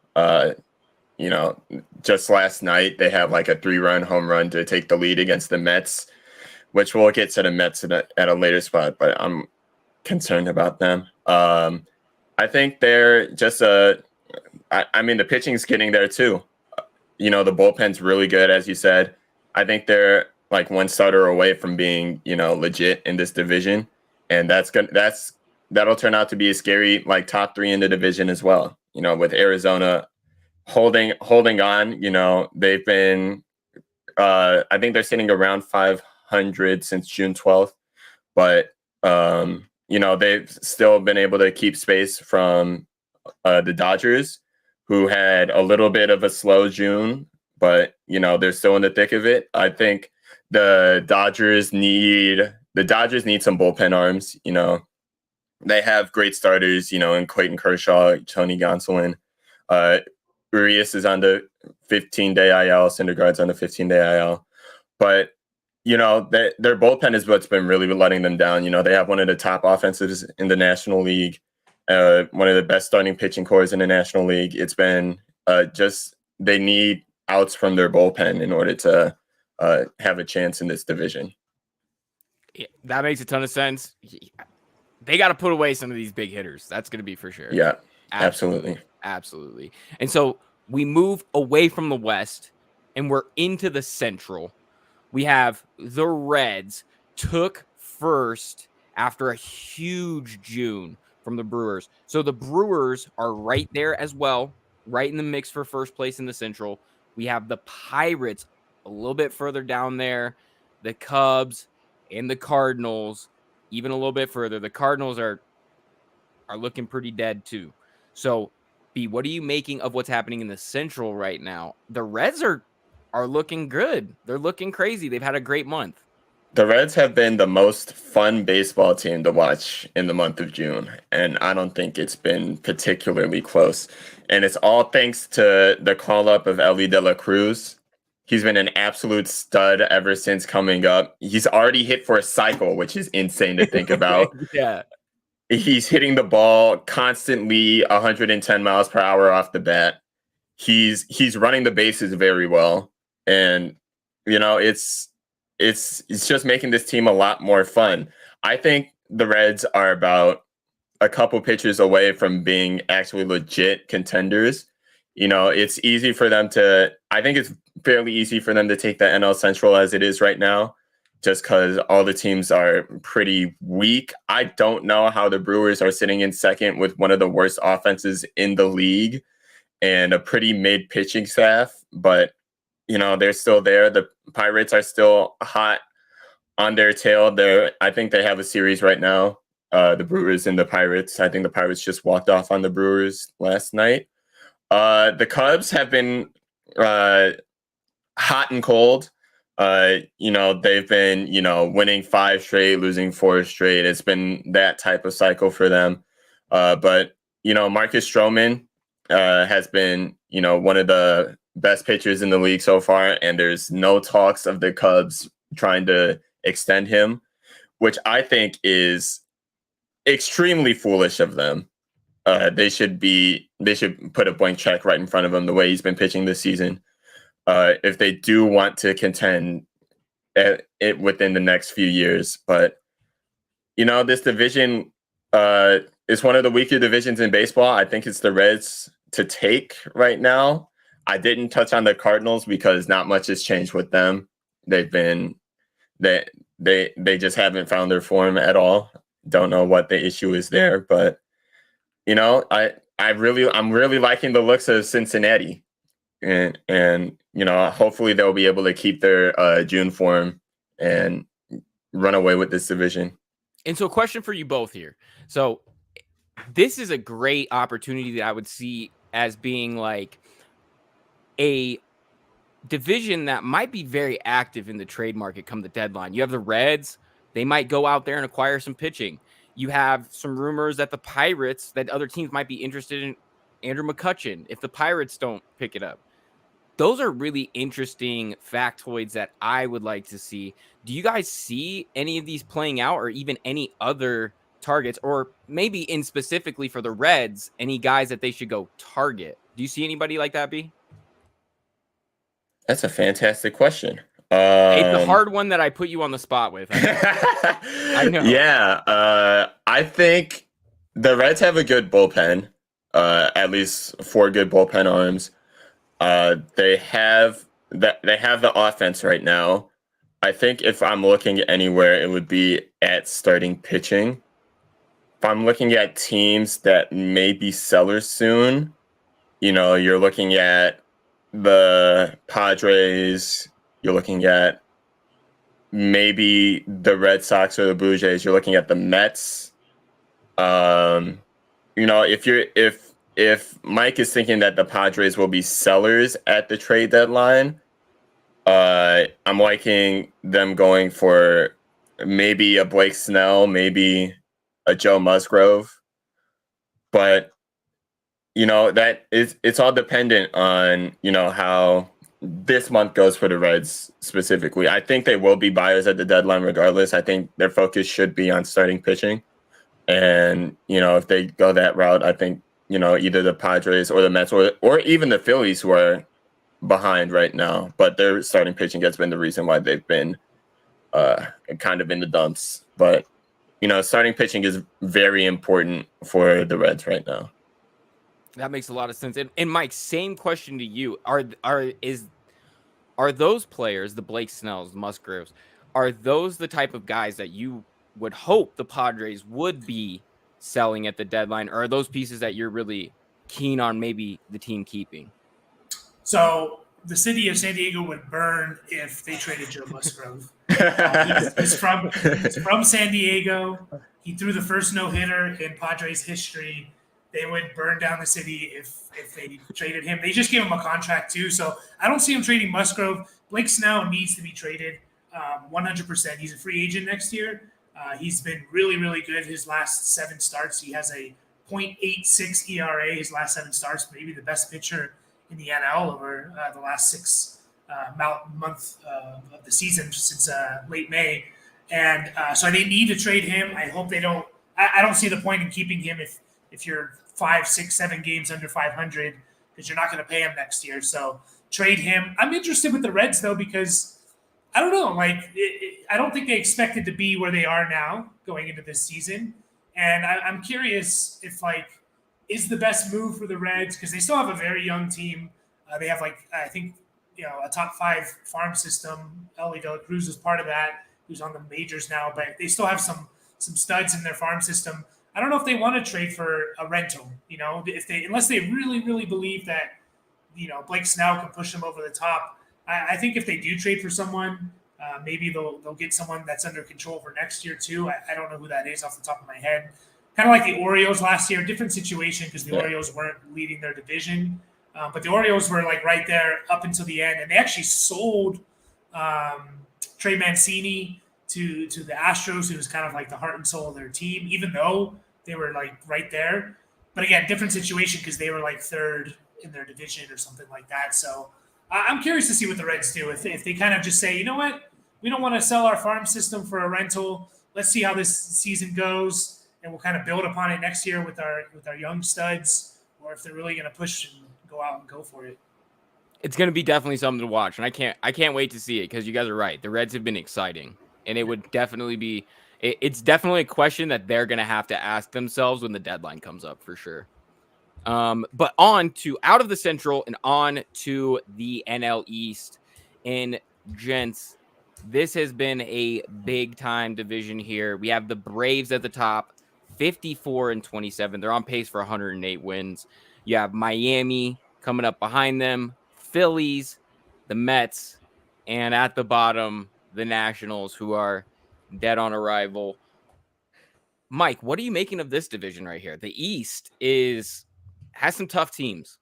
Just last night, they have like a 3-run home run to take the lead against the Mets, which we'll get to the Mets at a later spot, but I'm concerned about them. I think they're just the pitching's getting there too. The bullpen's really good, as you said. I think they're like one starter away from being, legit in this division. And that'll turn out to be a scary, like, top 3 in the division as well. With Arizona holding on, they've been, I think they're sitting around 500 since June 12th, but, they've still been able to keep space from the Dodgers, who had a little bit of a slow June, but, they're still in the thick of it. I think the Dodgers need some bullpen arms. They have great starters, in Clayton Kershaw, Tony Gonsolin. Urias is on the 15-day IL, Syndergaard's on the 15-day IL. But, their bullpen is what's been really letting them down. They have one of the top offenses in the National League, one of the best starting pitching cores in the National League. It's been they need outs from their bullpen in order to have a chance in this division. Yeah, that makes a ton of sense. They got to put away some of these big hitters. That's going to be for sure. Yeah, absolutely. And so we move away from the West and we're into the Central. We have the Reds took first after a huge June from the Brewers. So the Brewers are right there as well, right in the mix for first place in the Central. We have the Pirates a little bit further down there, the Cubs and the Cardinals even a little bit further. The Cardinals are looking pretty dead too. So, B, what are you making of what's happening in the Central right now? The Reds are looking good. They're looking crazy. They've had a great month. The Reds have been the most fun baseball team to watch in the month of June, and I don't think it's been particularly close. And it's all thanks to the call-up of Ellie De La Cruz. He's been an absolute stud ever since coming up. He's already hit for a cycle, which is insane to think about. Yeah. He's hitting the ball constantly 110 miles per hour off the bat. He's running the bases very well. And, it's just making this team a lot more fun. I think the Reds are about a couple pitchers away from being actually legit contenders. You know, it's easy for them to, I think it's fairly easy for them to take the NL Central as it is right now, just because all the teams are pretty weak. I don't know how the Brewers are sitting in second with one of the worst offenses in the league and a pretty mid pitching staff, but you know, they're still there. The Pirates are still hot on their tail. I think they have a series right now. The Brewers and the Pirates. I think the Pirates just walked off on the Brewers last night. The Cubs have been hot and cold. You know, they've been, you know, winning 5 straight, losing 4 straight. It's been that type of cycle for them. But, you know, Marcus Stroman has been, you know, one of the best pitchers in the league so far. And there's no talks of the Cubs trying to extend him, which I think is extremely foolish of them. They should put a blank check right in front of him the way he's been pitching this season. If they do want to contend it within the next few years. But, you know, this division is one of the weaker divisions in baseball. I think it's the Reds to take right now. I didn't touch on the Cardinals because not much has changed with them. They've been they just haven't found their form at all. Don't know what the issue is there, but you know, I'm really liking the looks of Cincinnati, and you know, hopefully they'll be able to keep their June form and run away with this division. And so, question for you both here. So, this is a great opportunity that I would see as being like a division that might be very active in the trade market come the deadline. You have the Reds. They might go out there and acquire some pitching. You have some rumors that the Pirates, that other teams might be interested in Andrew McCutchen if the Pirates don't pick it up. Those are really interesting factoids that I would like to see. Do you guys see any of these playing out, or even any other targets, or maybe in specifically for the Reds, any guys that they should go target? Do you see anybody like that, B? That's a fantastic question. It's a hard one that I put you on the spot with. I know. Yeah. I think the Reds have a good bullpen, at least 4 good bullpen arms. They have the offense right now. I think if I'm looking anywhere, it would be at starting pitching. If I'm looking at teams that may be sellers soon, you know, you're looking at the Padres, you're looking at maybe the Red Sox or the Blue Jays, you're looking at the Mets. You know, if Mike is thinking that the Padres will be sellers at the trade deadline, I'm liking them going for maybe a Blake Snell, maybe a Joe Musgrove. But you know, it's all dependent on, you know, how this month goes for the Reds specifically. I think they will be buyers at the deadline regardless. I think their focus should be on starting pitching. And, you know, if they go that route, I think, you know, either the Padres or the Mets or even the Phillies, who are behind right now, but their starting pitching has been the reason why they've been kind of in the dumps. But, you know, starting pitching is very important for the Reds right now. That makes a lot of sense. And Mike, same question to you. Are those players, the Blake Snells, Musgroves, are those the type of guys that you would hope the Padres would be selling at the deadline, or are those pieces that you're really keen on maybe the team keeping? So the city of San Diego would burn if they traded Joe Musgrove. He's from San Diego. He threw the first no-hitter in Padres history. They would burn down the city if they traded him. They just gave him a contract too, so I don't see him trading Musgrove. Blake Snell needs to be traded 100%. He's a free agent next year. He's been really, really good his last 7 starts. He has a .86 ERA his last 7 starts, maybe the best pitcher in the NL over the last 6 months of the season since late May. And so they need to trade him. I hope they don't. I don't see the point in keeping him if you're 5, 6, 7 games under 500, because you're not going to pay him next year. So trade him. I'm interested with the Reds, though, because I don't know. Like, I don't think they expected to be where they are now going into this season. And I'm curious if is the best move for the Reds, because they still have a very young team. They have I think a top 5 farm system. Ellie De La Cruz is part of that, who's on the majors now, but they still have some studs in their farm system. I don't know if they want to trade for a rental. Unless they really really believe that Blake Snell can push them over the top. I think if they do trade for someone, maybe they'll get someone that's under control for next year too. I don't know who that is off the top of my head. Kind of like the Orioles last year, different situation because the Orioles weren't leading their division, but the Orioles were right there up until the end, and they actually sold Trey Mancini to the Astros, who was kind of like the heart and soul of their team, even though they were right there. But again, different situation because they were third in their division or something like that. So I'm curious to see what the Reds do if they kind of just say, you know what, we don't want to sell our farm system for a rental. Let's see how this season goes, and we'll kind of build upon it next year with our young studs, or if they're really going to push and go out and go for it. It's going to be definitely something to watch, and I can't wait to see it because you guys are right. The Reds have been exciting, and it would definitely be it's definitely a question that they're going to have to ask themselves when the deadline comes up for sure. But on to out of the Central and on to the NL East. And gents, this has been a big time division here. We have the Braves at the top, 54-27. They're on pace for 108 wins. You have Miami coming up behind them, Phillies, the Mets, and at the bottom, the Nationals, who are dead on arrival. Mike, what are you making of this division right here? The East has some tough teams.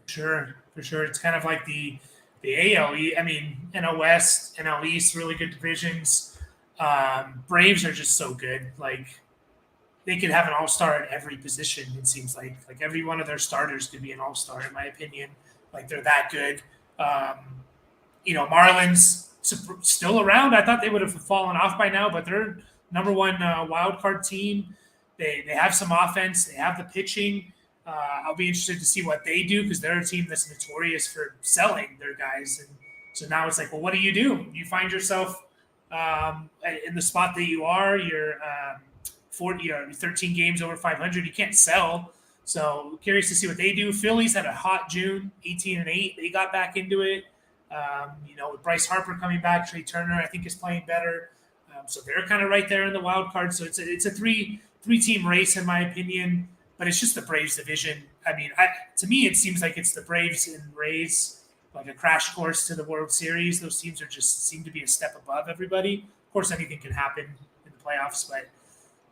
Sure, for sure. It's kind of like the AL. I mean, NL West, NL East, really good divisions. Braves are just so good. They could have an all-star at every position. It seems like every one of their starters could be an all-star, in my opinion. They're that good. Marlins still around. I thought they would have fallen off by now, but they're number one wild card team. They have some offense. They have the pitching. I'll be interested to see what they do because they're a team that's notorious for selling their guys. And so now it's well, what do? You find yourself in the spot that you are. You're 13 games over 500. You can't sell. So curious to see what they do. Phillies had a hot June, 18-8. They got back into it. With Bryce Harper coming back, Trey Turner I think is playing better. So they're kind of right there in the wild card. So it's a three-team race in my opinion. But it's just the Braves division. I mean, to me, it seems like it's the Braves and Rays, like a crash course to the World Series. Those teams seem to be a step above everybody. Of course, anything can happen in the playoffs. But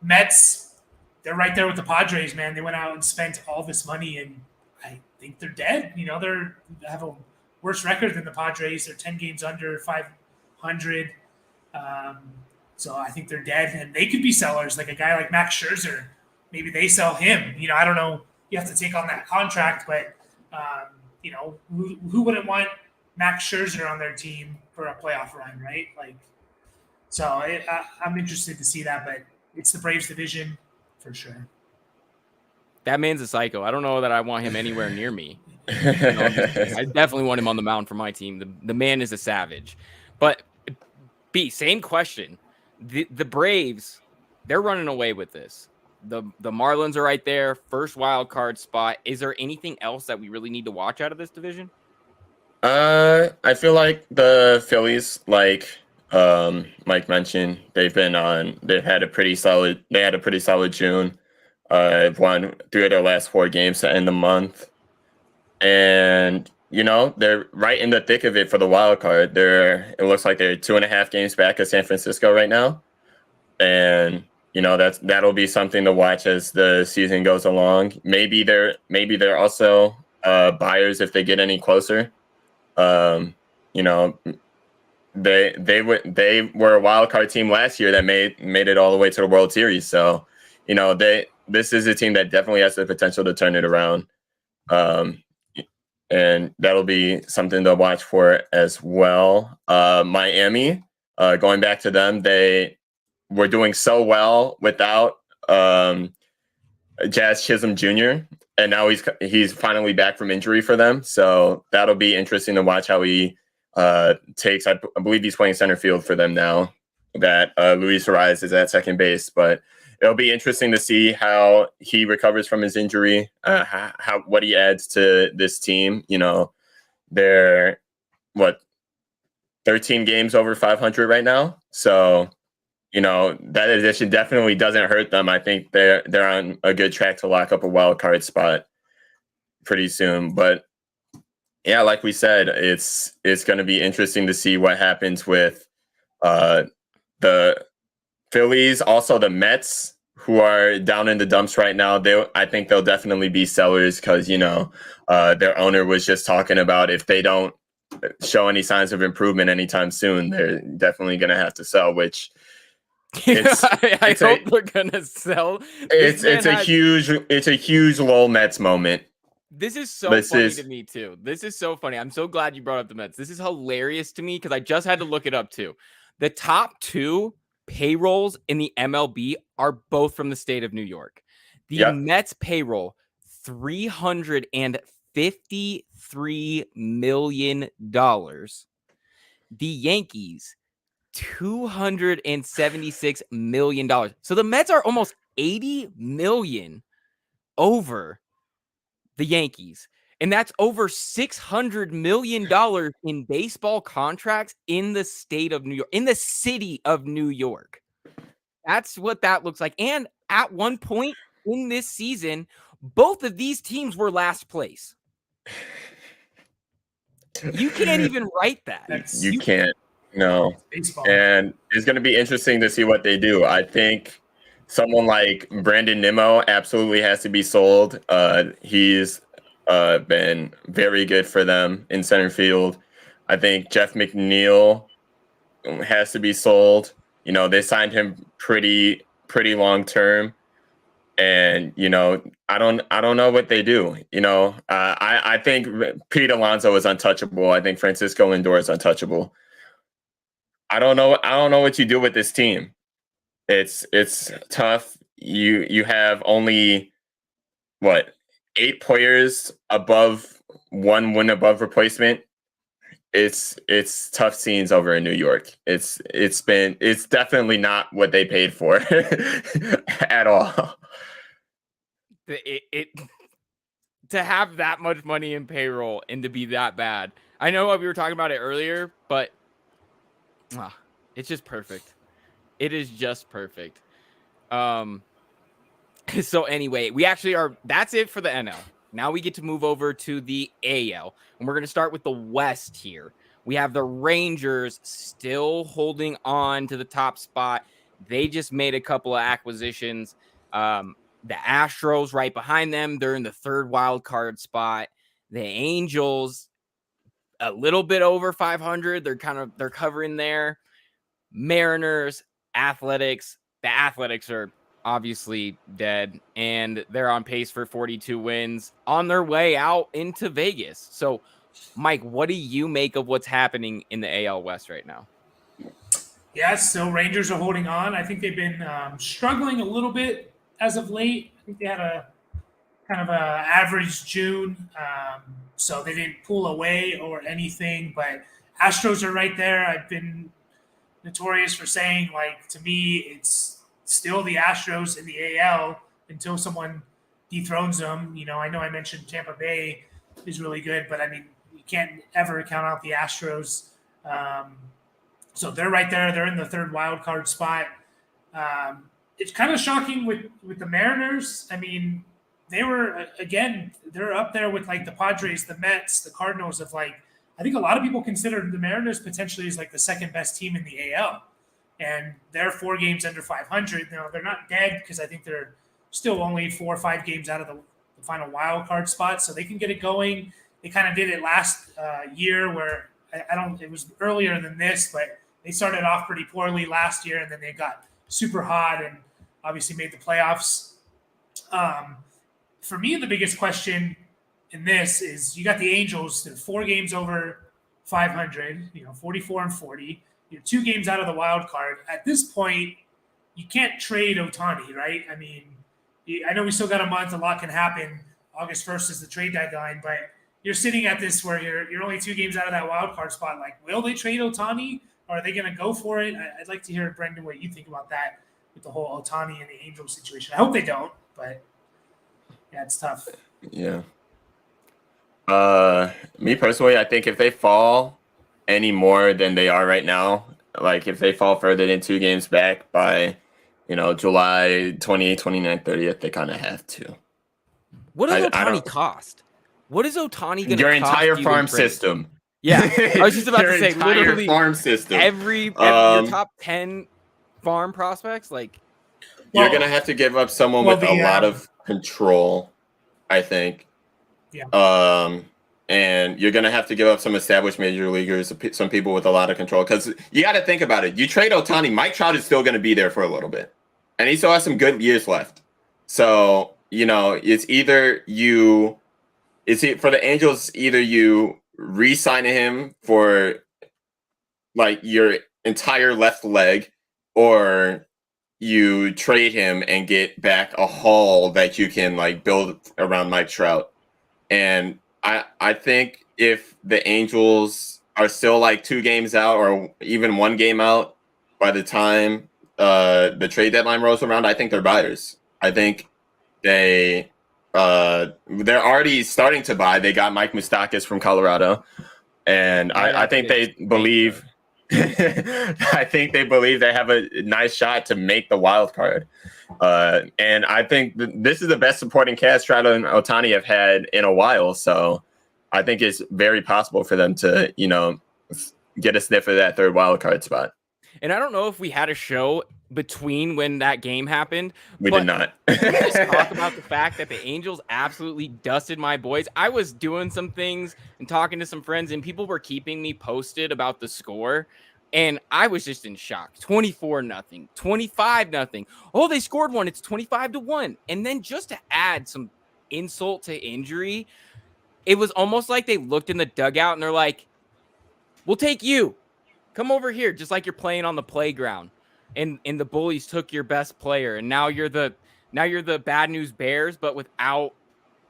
Mets, they're right there with the Padres, man. They went out and spent all this money, and I think they're dead. They have a worse record than the Padres. They're 10 games under 500. So I think they're dead, and they could be sellers. Like a guy like Max Scherzer. Maybe they sell him. I don't know. You have to take on that contract, but who wouldn't want Max Scherzer on their team for a playoff run, right? I'm interested to see that, but it's the Braves division for sure. That man's a psycho. I don't know that I want him anywhere near me. I definitely want him on the mound for my team. The man is a savage. But B, same question. The Braves, they're running away with this. The Marlins are right there, first wild card spot. Is there anything else that we really need to watch out of this division? I feel like the Phillies, like Mike mentioned, they had a pretty solid June. Won 3 of their last 4 games to end the month. And they're right in the thick of it for the wild card. It looks like they're 2.5 games back of San Francisco right now. And that'll be something to watch as the season goes along. Maybe they're also buyers if they get any closer. They were a wild card team last year that made it all the way to the World Series. So, this is a team that definitely has the potential to turn it around. And that'll be something to watch for as well. Miami, going back to them, they were doing so well without Jazz Chisholm Jr. And now he's finally back from injury for them. So that'll be interesting to watch how he takes. I believe he's playing center field for them now. That Luis Ariz is at second base, but it'll be interesting to see how he recovers from his injury, how what he adds to this team. They're what 13 games over 500 right now, so that addition definitely doesn't hurt them. I think they're on a good track to lock up a wild card spot pretty soon. But yeah, like we said, it's going to be interesting to see what happens with the Phillies, also the Mets, who are down in the dumps right now. I think they'll definitely be sellers because their owner was just talking about if they don't show any signs of improvement anytime soon, they're definitely going to have to sell. Which I hope they're gonna sell. It's a huge lol Mets moment. This is so funny to me too. This is so funny. I'm so glad you brought up the Mets. This is hilarious to me because I just had to look it up too. The top 2 payrolls in the MLB are both from the state of New York. The Mets payroll, $353 million. The Yankees, $276 million. So the Mets are almost 80 million over the Yankees. And that's over $600 million in baseball contracts in the state of New York, in the city of New York. That's what that looks like. And at one point in this season, both of these teams were last place. You can't even write that. You can't. No. And it's going to be interesting to see what they do. I think someone like Brandon Nimmo absolutely has to be sold. He's been very good for them in center field. I think Jeff McNeil has to be sold. They signed him pretty long term. And, I don't know what they do. I think Pete Alonso is untouchable. I think Francisco Lindor is untouchable. I don't know what you do with this team. It's tough. You have only 8 players above 1 win above replacement. It's tough scenes over in New York. It's definitely not what they paid for at all. To have that much money in payroll and to be that bad. I know we were talking about it earlier, but it's just perfect. It is just perfect. So anyway, that's it for the NL. Now we get to move over to the AL, and we're going to start with the West here. We have the Rangers still holding on to the top spot. They just made a couple of acquisitions. The Astros right behind them. They're in the 3rd wild card spot. The Angels a little bit over 500. They're covering there. Mariners, Athletics. The Athletics are obviously dead, and they're on pace for 42 wins on their way out into Vegas. So, Mike, what do you make of what's happening in the AL West right now? Yeah, still Rangers are holding on. I think they've been struggling a little bit as of late. I think they had a kind of a average June, so they didn't pull away or anything. But Astros are right there. I've been notorious for saying, to me, it's still the Astros in the AL until someone dethrones them. I know I mentioned Tampa Bay is really good, but I mean, you can't ever count out the Astros. So they're right there. They're in the 3rd wild card spot. It's kind of shocking with the Mariners. I mean, they're up there with the Padres, the Mets, the Cardinals I think a lot of people consider the Mariners potentially as the 2nd best team in the AL. And they're 4 games under 500. Now, they're not dead because I think they're still only 4 or 5 games out of the final wild card spot. So they can get it going. They kind of did it last year where it was earlier than this, but they started off pretty poorly last year and then they got super hot and obviously made the playoffs. For me, the biggest question in this is you got the Angels, they're 4 games over 500, 44 and 40. You're 2 games out of the wild card. At this point, you can't trade Ohtani, right? I mean, I know we still got a month. A lot can happen. August 1st is the trade deadline, but you're sitting at this where you're only 2 games out of that wild card spot. Will they trade Ohtani? Or are they going to go for it? I'd like to hear, Brenden, what you think about that. with the whole Otani and the Angels situation. I hope they don't, but yeah, it's tough. Yeah. Me personally, I think if they fall any more than they are right now, like if they fall further than 2 games back by, July 20th, 29th, 30th, they kind of have to. What does I Otani don't- cost? What is Otani going to cost Your entire you farm in trade? system. Yeah, I was just about Your to say, entire literally farm system. every your top 10 farm prospects, like You're gonna have to give up someone with a lot of control, I think. Yeah. And you're gonna have to give up some established major leaguers, some people with a lot of control. Because you got to think about it. You trade Otani, Mike Trout is still gonna be there for a little bit, and he still has some good years left. So it's either for the Angels, either you re-sign him for like your entire left leg, or you trade him and get back a haul that you can like build around Mike Trout. And I think if the Angels are still like 2 games out or even 1 game out by the time the trade deadline rolls around, I think they're buyers. I think they're already starting to buy. They got Mike Moustakas from Colorado, and I think they believe. I think they believe they have a nice shot to make the wild card. And I think this is the best supporting cast Trout and Otani have had in a while. So I think it's very possible for them to, get a sniff of that 3rd wild card spot. And I don't know if we had a show between when that game happened. We did not. Can we just talk about the fact that the Angels absolutely dusted my boys? I was doing some things and talking to some friends, and people were keeping me posted about the score. And I was just in shock. 24-0, 25-0. Oh, they scored one. It's 25-1. And then just to add some insult to injury, it was almost like they looked in the dugout and they're like, we'll take you. Come over here, just like you're playing on the playground. And the bullies took your best player, and now you're the bad news Bears, but without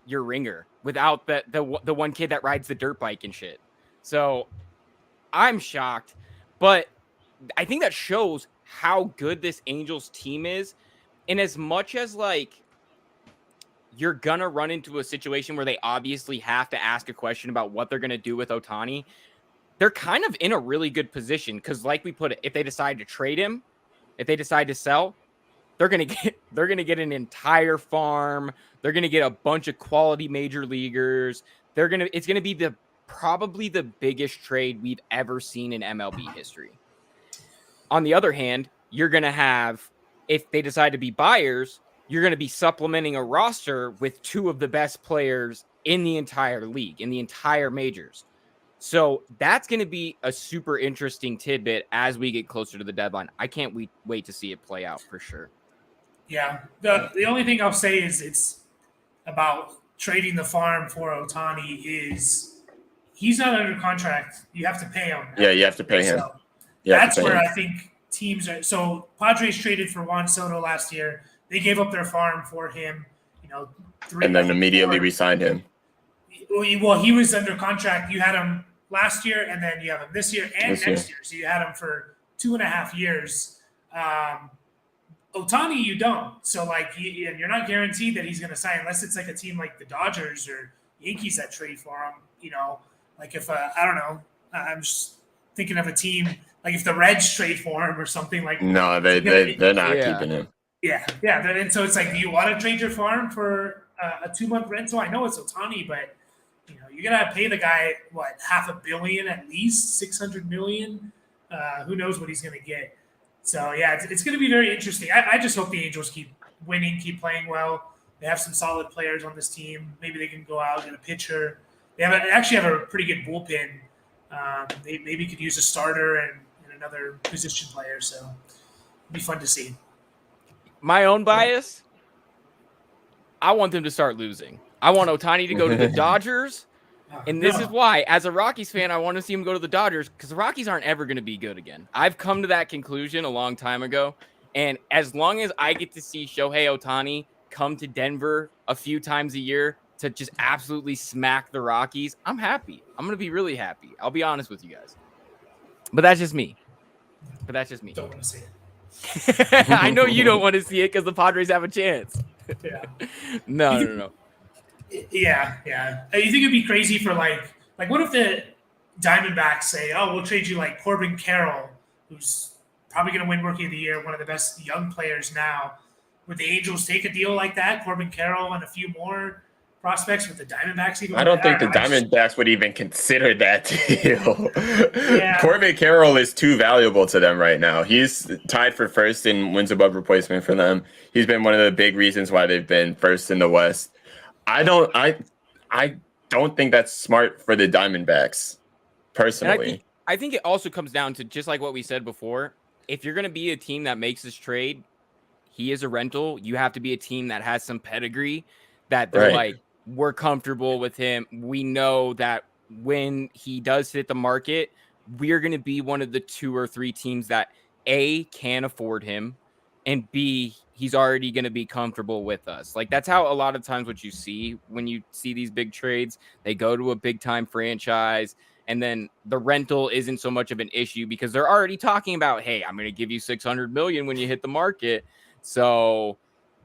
your ringer, without the one kid that rides the dirt bike and shit. So I'm shocked, but I think that shows how good this Angels team is. And as much as like you're gonna run into a situation where they obviously have to ask a question about what they're gonna do with Otani, they're kind of in a really good position because, like we put it, if they decide to trade him, if they decide to sell, they're gonna get an entire farm. They're gonna get a bunch of quality major leaguers. It's gonna be probably the biggest trade we've ever seen in MLB history. On the other hand, you're gonna have, if they decide to be buyers, you're gonna be supplementing a roster with 2 of the best players in the entire league, in the entire majors. So that's going to be a super interesting tidbit as we get closer to the deadline. I can't wait to see it play out for sure. Yeah. The only thing I'll say is it's about trading the farm for Otani is he's not under contract. You have to pay him. Yeah, you have to pay him. So that's where I think teams are. So Padres traded for Juan Soto last year. They gave up their farm for him, and then immediately re-signed him. Well, he was under contract. You had him last year, and then you have him this year and next year. So you had him for 2.5 years. Otani, you don't. So, you're not guaranteed that he's going to sign unless it's like a team like the Dodgers or Yankees that trade for him. If I don't know, I'm just thinking of a team like if the Reds trade for him or something like. No, they're not keeping him. Yeah. And so it's like, do you want to trade your farm for a 2-month rental? I know it's Otani, but you're gonna pay the guy what, $500 million at least, $600 million. Who knows what he's gonna get? So yeah, it's gonna be very interesting. I just hope the Angels keep winning, keep playing well. They have some solid players on this team. Maybe they can go out and get a pitcher. They actually have a pretty good bullpen. They maybe could use a starter and another position player. So it'd be fun to see. My own bias, I want them to start losing. I want Otani to go to the Dodgers. And this is why, as a Rockies fan, I want to see him go to the Dodgers because the Rockies aren't ever going to be good again. I've come to that conclusion a long time ago. And as long as I get to see Shohei Ohtani come to Denver a few times a year to just absolutely smack the Rockies, I'm happy. I'm going to be really happy. I'll be honest with you guys. But that's just me. Don't want to see it. I know you don't want to see it because the Padres have a chance. Yeah. No. Yeah. You think it'd be crazy for like what if the Diamondbacks say, "Oh, we'll trade you like Corbin Carroll, who's probably going to win Rookie of the Year, one of the best young players now." Would the Angels take a deal like that, Corbin Carroll and a few more prospects? With the Diamondbacks even? I don't think the know, Diamondbacks would even consider that deal. Yeah. Corbin Carroll is too valuable to them right now. He's tied for first in wins above replacement for them. He's been one of the big reasons why they've been first in the West. I don't think that's smart for the Diamondbacks, personally. I think it also comes down to just like what we said before. If you're going to be a team that makes this trade, he is a rental. You have to be a team that has some pedigree, that they're like, we're comfortable with him. We know that when he does hit the market, we're going to be one of the 2 or 3 teams that A, can afford him, and B, he's already going to be comfortable with us. Like, that's how a lot of times what you see when you see these big trades, they go to a big time franchise, and then the rental isn't so much of an issue because they're already talking about, hey, I'm going to give you $600 million when you hit the market. So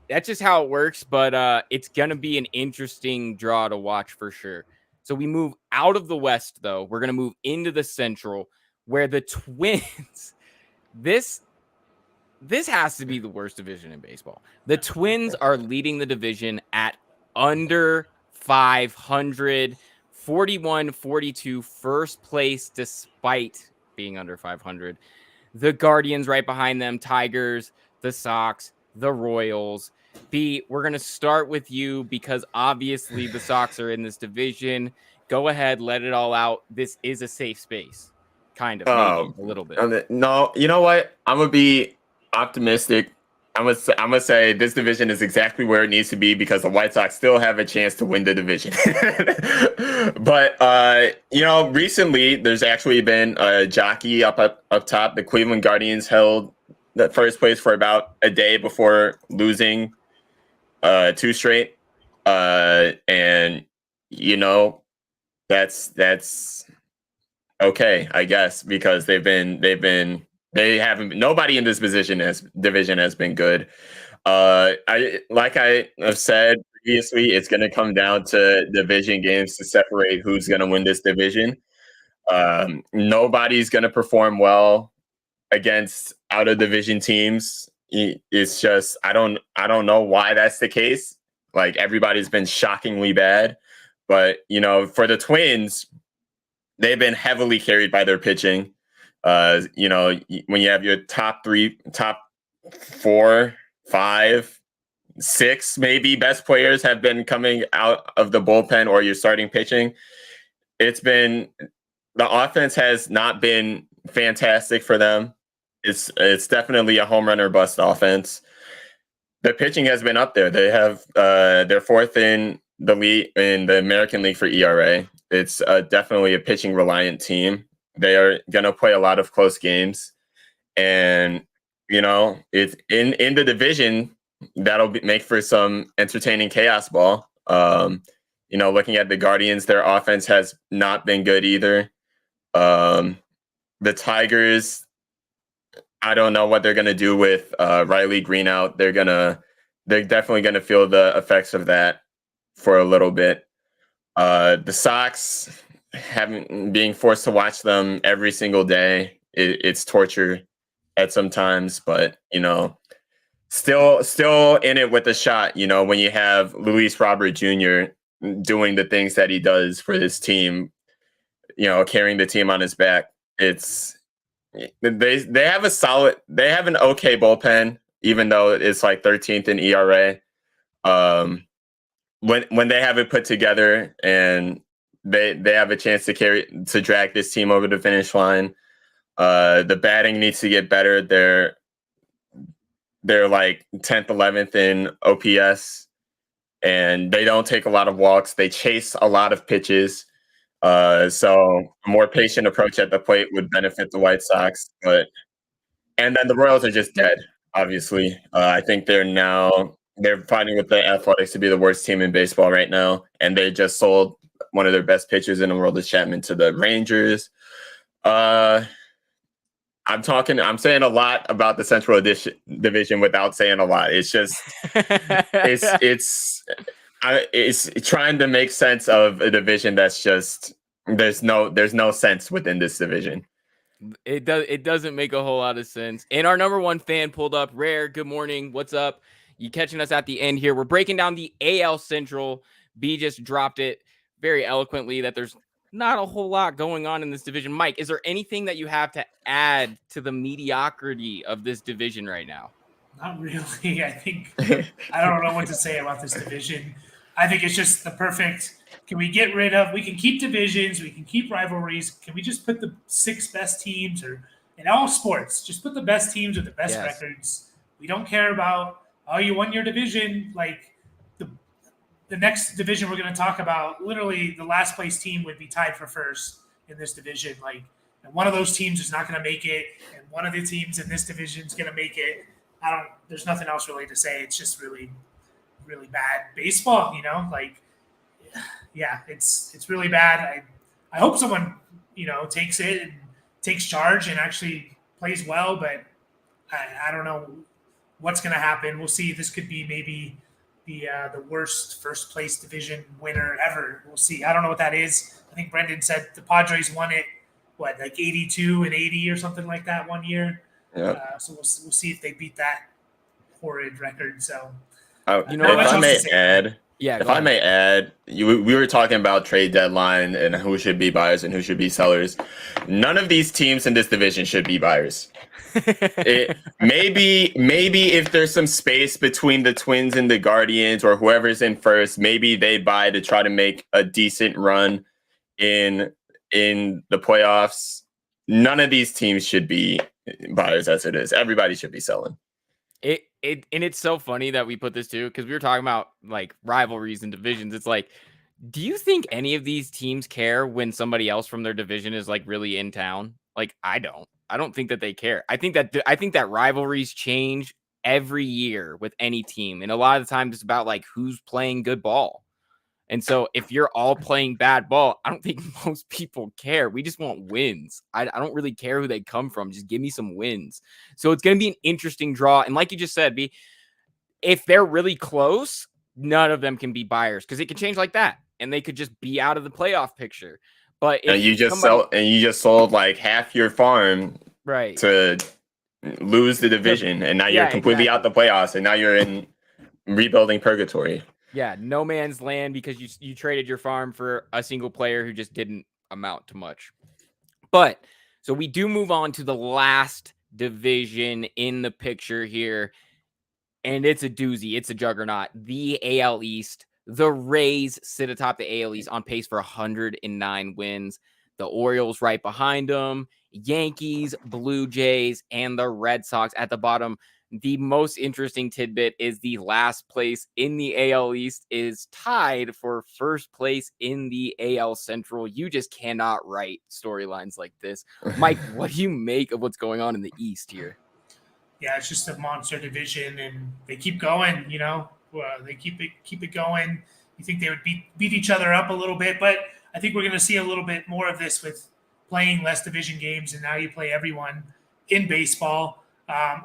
that's just how it works. But it's going to be an interesting draw to watch for sure. So we move out of the West, though. We're going to move into the Central, where the Twins, this has to be the worst division in baseball. The Twins are leading the division at under 500, 41-42, first place despite being under 500. The Guardians right behind them, Tigers, the Sox, the Royals. B, we're going to start with you because obviously the Sox are in this division. Go ahead, let it all out. This is a safe space. Kind of, maybe a little bit. No, you know what? I'm going to be optimistic. I'm gonna say this division is exactly where it needs to be because the White Sox still have a chance to win the division. But recently there's actually been a jockey up top. The Cleveland Guardians held the first place for about a day before losing 2 straight. And that's okay, I guess, because nobody in this division has been good. I have said previously, it's going to come down to division games to separate who's going to win this division. Nobody's going to perform well against out of division teams. It's just I don't know why that's the case. Like, everybody's been shockingly bad, but for the Twins, they've been heavily carried by their pitching. When you have your top 4, 5, 6, maybe best players have been coming out of the bullpen or your starting pitching, the offense has not been fantastic for them. It's definitely a home run or bust offense. The pitching has been up there. They have they're 4th in the league in the American League for ERA. It's definitely a pitching reliant team. They are going to play a lot of close games, and it's in the division that'll make for some entertaining chaos ball. Looking at the Guardians, their offense has not been good either. The Tigers, I don't know what they're going to do with Riley Green out. They're definitely going to feel the effects of that for a little bit. The Sox, being forced to watch them every single day, it's torture at some times, but still in it with a shot. When you have Luis Robert Jr. doing the things that he does for this team, carrying the team on his back, they have an okay bullpen, even though it's like 13th in ERA. When they have it put together and they have a chance to drag this team over the finish line. The batting needs to get better. They're like 10th, 11th in OPS, and they don't take a lot of walks. They chase a lot of pitches. So a more patient approach at the plate would benefit the White Sox. And then the Royals are just dead, obviously. I think they're fighting with the Athletics to be the worst team in baseball right now, and they just sold one of their best pitchers in the world, Chapman, to the Rangers. I'm saying a lot about the Central Division without saying a lot. It's just it's trying to make sense of a division that's just there's no sense within this division. It doesn't make a whole lot of sense. And our number one fan pulled up. Rare, good morning. What's up? You catching us at the end here. We're breaking down the AL Central. B just dropped it very eloquently that there's not a whole lot going on in this division. Mike, is there anything that you have to add to the mediocrity of this division right now? Not really. I think I don't know what to say about this division. I think it's just the perfect. Can we get rid of? We can keep divisions. We can keep rivalries. Can we just put the 6 best teams, or in all sports, just put the best teams with the best records? We don't care about you won your division. Like the next division we're going to talk about, literally the last place team would be tied for first in this division. Like, and one of those teams is not going to make it, and one of the teams in this division is going to make it. There's nothing else really to say. It's just really, really bad baseball. Like, yeah, it's really bad. I hope someone takes it and takes charge and actually plays well, but I don't know what's going to happen. We'll see. This could be maybe the worst first place division winner ever. We'll see. I don't know what that is. I think Brenden said the Padres won it, like 82 and 80 or something like that one year. Yeah. So we'll see if they beat that horrid record. So, if I may add, we were talking about trade deadline and who should be buyers and who should be sellers. None of these teams in this division should be buyers. Maybe if there's some space between the Twins and the Guardians or whoever's in first, maybe they buy to try to make a decent run in the playoffs. None of these teams should be buyers as it is. Everybody should be selling. And it's so funny that we put this too, because we were talking about like rivalries and divisions. It's like, do you think any of these teams care when somebody else from their division is like really in town? Like, I don't think that they care. I think that rivalries change every year with any team, and a lot of the times it's about like who's playing good ball. And so if you're all playing bad ball, I don't think most people care. We just want wins. I don't really care who they come from. Just give me some wins. So it's going to be an interesting draw. And like you just said, B, if they're really close, none of them can be buyers because it can change like that. And they could just be out of the playoff picture. But if you just sold like half your farm right to lose the division. And now you're completely out the playoffs. And now you're in rebuilding purgatory. Yeah, no man's land because you traded your farm for a single player who just didn't amount to much. But so we do move on to the last division in the picture here, and it's a doozy. It's a juggernaut. The AL East. The Rays sit atop the AL East on pace for 109 wins. The Orioles right behind them. Yankees, Blue Jays, and the Red Sox at the bottom. The most interesting tidbit is the last place in the AL East is tied for first place in the AL Central. You just cannot write storylines like this. Mike, what do you make of what's going on in the East here? Yeah, it's just a monster division, and they keep going, they keep it going. You think they would beat each other up a little bit, but I think we're going to see a little bit more of this with playing less division games, and now you play everyone in baseball.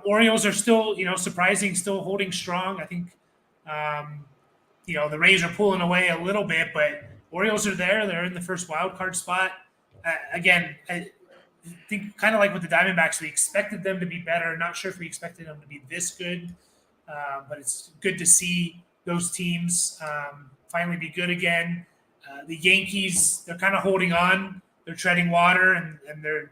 Orioles are still, surprising, still holding strong. I think, the Rays are pulling away a little bit, but Orioles are there. They're in the first wild card spot. Again, I think kind of like with the Diamondbacks, we expected them to be better. Not sure if we expected them to be this good, but it's good to see those teams finally be good again. The Yankees, they're kind of holding on. They're treading water, and they're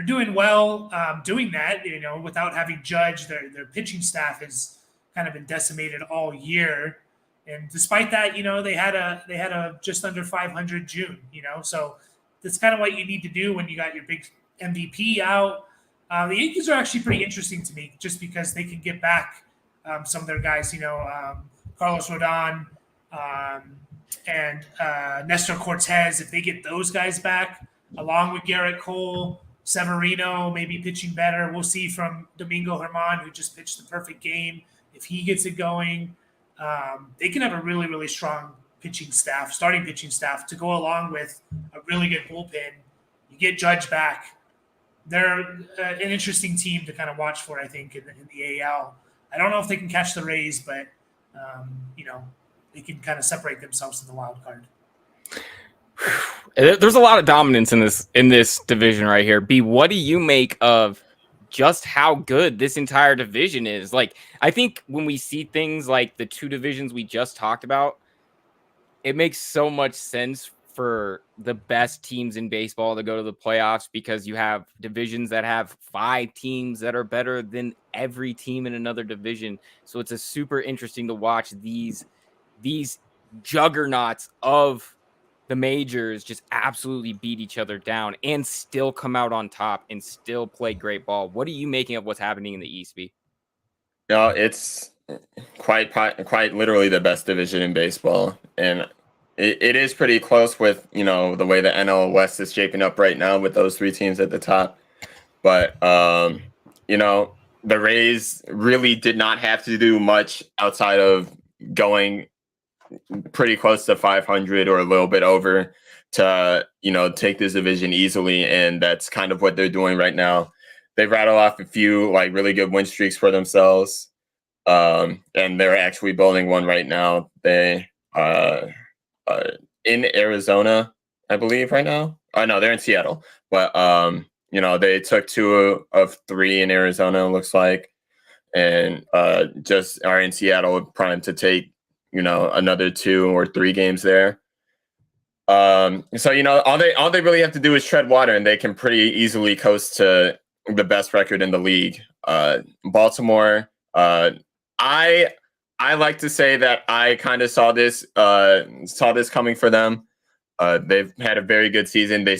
doing well doing that, without having Judge. Their pitching staff has kind of been decimated all year. And despite that, they had a just under 500 June, so that's kind of what you need to do when you got your big MVP out. The Yankees are actually pretty interesting to me just because they can get back some of their guys, Carlos Rodon and Nestor Cortez. If they get those guys back, along with Garrett Cole, Severino maybe pitching better. We'll see from Domingo Germán, who just pitched the perfect game. If he gets it going, they can have a really, really strong starting pitching staff to go along with a really good bullpen. You get Judge back, they're an interesting team to kind of watch for, I think, in the AL. I don't know if they can catch the Rays, but, they can kind of separate themselves in the wild card. There's a lot of dominance in this division right here. B, what do you make of just how good this entire division is? Like, I think when we see things like the two divisions we just talked about, it makes so much sense for the best teams in baseball to go to the playoffs because you have divisions that have 5 teams that are better than every team in another division. So it's a super interesting to watch these juggernauts of the majors just absolutely beat each other down and still come out on top and still play great ball. What are you making of what's happening in the East, B? No, it's quite literally the best division in baseball, and it is pretty close with the way the NL West is shaping up right now with those 3 teams at the top. But the Rays really did not have to do much outside of going pretty close to 500 or a little bit over to take this division easily, and that's kind of what they're doing right now. They rattle off a few like really good win streaks for themselves, and they're actually building one right now. They in Arizona, I believe, right now. Oh no, they're in Seattle, but they took 2 of 3 in Arizona, it looks like, and just are in Seattle primed to take another 2 or 3 games there. So all they really have to do is tread water, and they can pretty easily coast to the best record in the league. Baltimore, I like to say that I kind of saw this coming for them. They've had a very good season. They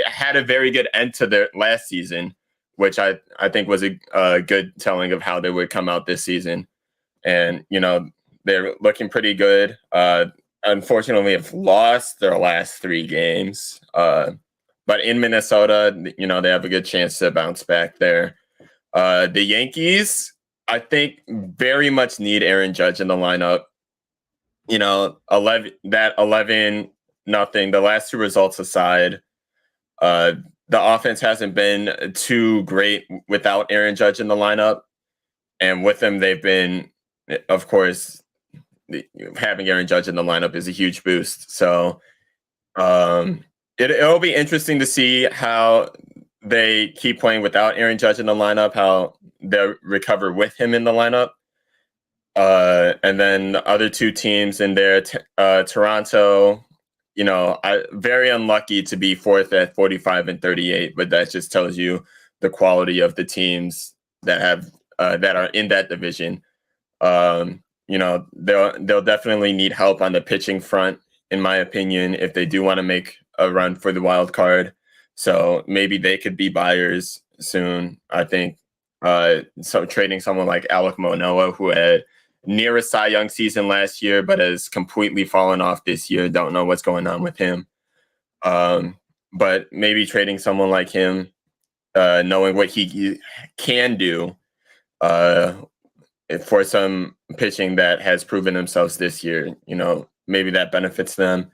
had a very good end to their last season, which I think was a good telling of how they would come out this season. And they're looking pretty good. Unfortunately, have lost their last 3 games. But in Minnesota, they have a good chance to bounce back there. The Yankees, I think, very much need Aaron Judge in the lineup. 11-0, the last 2 results aside, the offense hasn't been too great without Aaron Judge in the lineup. And with him, they've been, of course, having Aaron Judge in the lineup is a huge boost. So it'll be interesting to see how they keep playing without Aaron Judge in the lineup, how they recover with him in the lineup. And then the other 2 teams in there, Toronto, very unlucky to be 4th at 45-38, but that just tells you the quality of the teams that have that are in that division. They'll definitely need help on the pitching front, in my opinion, if they do want to make a run for the wild card. So maybe they could be buyers soon. I think so trading someone like Alek Manoah, who had near a Cy Young season last year, but has completely fallen off this year. Don't know what's going on with him. But maybe trading someone like him, knowing what he can do, for some pitching that has proven themselves this year, maybe that benefits them.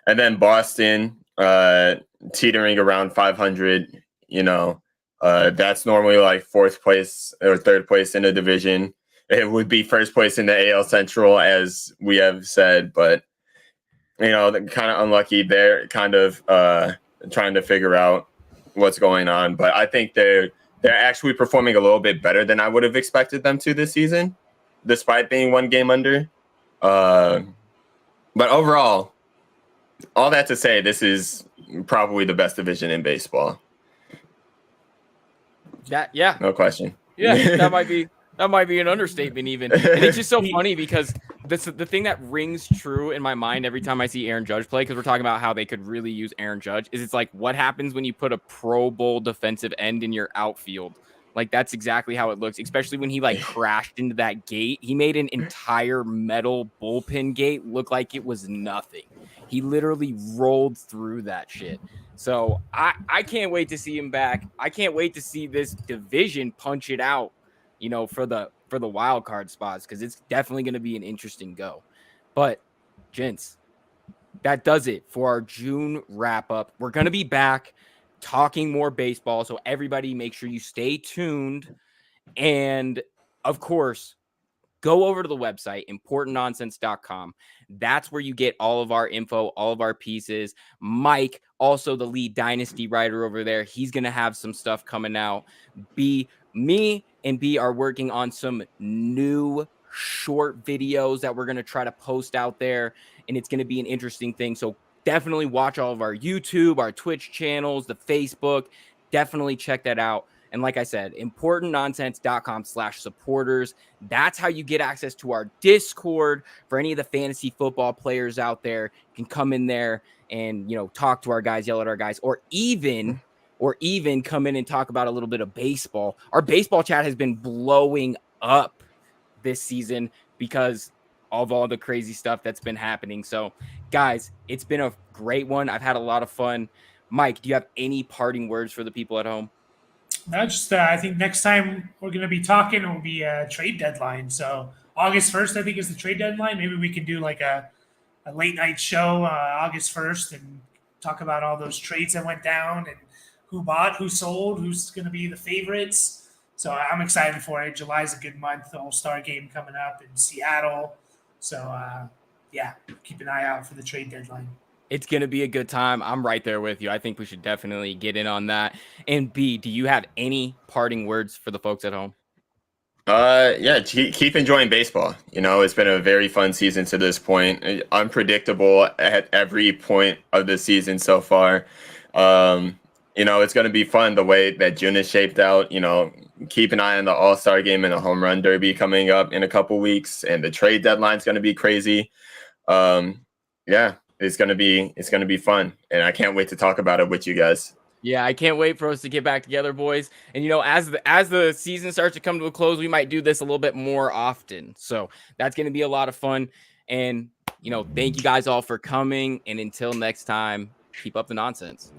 And then Boston, teetering around 500, that's normally like 4th place or 3rd place in the division. It would be 1st place in the AL Central, as we have said, but they're kind of unlucky. They're kind of trying to figure out what's going on, but I think they're actually performing a little bit better than I would have expected them to this season, despite being 1 game under. But overall, all that to say, this is probably the best division in baseball. Yeah. No question. Yeah, that might be an understatement even. And it's just so funny because the thing that rings true in my mind every time I see Aaron Judge play, because we're talking about how they could really use Aaron Judge, is it's like, what happens when you put a Pro Bowl defensive end in your outfield? Like, that's exactly how it looks, especially when he like crashed into that gate. He made an entire metal bullpen gate look like it was nothing. He literally rolled through that shit. So I can't wait to see him back. I can't wait to see this division punch it out, for the wild card spots, because it's definitely going to be an interesting go. But gents, that does it for our June wrap up. We're going to be back talking more baseball. So everybody make sure you stay tuned. And of course, go over to the website, importantnonsense.com. That's where you get all of our info, all of our pieces. Mike, also the lead dynasty writer over there, he's going to have some stuff coming out. Me and B are working on some new short videos that we're going to try to post out there, and it's going to be an interesting thing. So definitely watch all of our YouTube, our Twitch channels, the Facebook. Definitely check that out. And like I said, importantnonsense.com/supporters. That's how you get access to our Discord for any of the fantasy football players out there. You can come in there and, talk to our guys, yell at our guys, or even come in and talk about a little bit of baseball. Our baseball chat has been blowing up this season because of all the crazy stuff that's been happening. So, guys, it's been a great one. I've had a lot of fun. Mike, do you have any parting words for the people at home? No, just I think next time we're going to be talking will be a trade deadline. So August 1st, I think, is the trade deadline. Maybe we could do like a late night show August 1st and talk about all those trades that went down and who bought, who sold, who's going to be the favorites. So I'm excited for it. July's a good month. The All-Star game coming up in Seattle. So, keep an eye out for the trade deadline. It's going to be a good time. I'm right there with you. I think we should definitely get in on that. And B, do you have any parting words for the folks at home? Keep enjoying baseball. It's been a very fun season to this point. Unpredictable at every point of the season so far. It's going to be fun the way that June is shaped out. Keep an eye on the All-Star game and the Home Run Derby coming up in a couple weeks, and the trade deadline is going to be crazy. It's going to be fun, and I can't wait to talk about it with you guys. Yeah, I can't wait for us to get back together, boys. And as the season starts to come to a close, we might do this a little bit more often. So that's going to be a lot of fun. And thank you guys all for coming. And until next time, keep up the nonsense.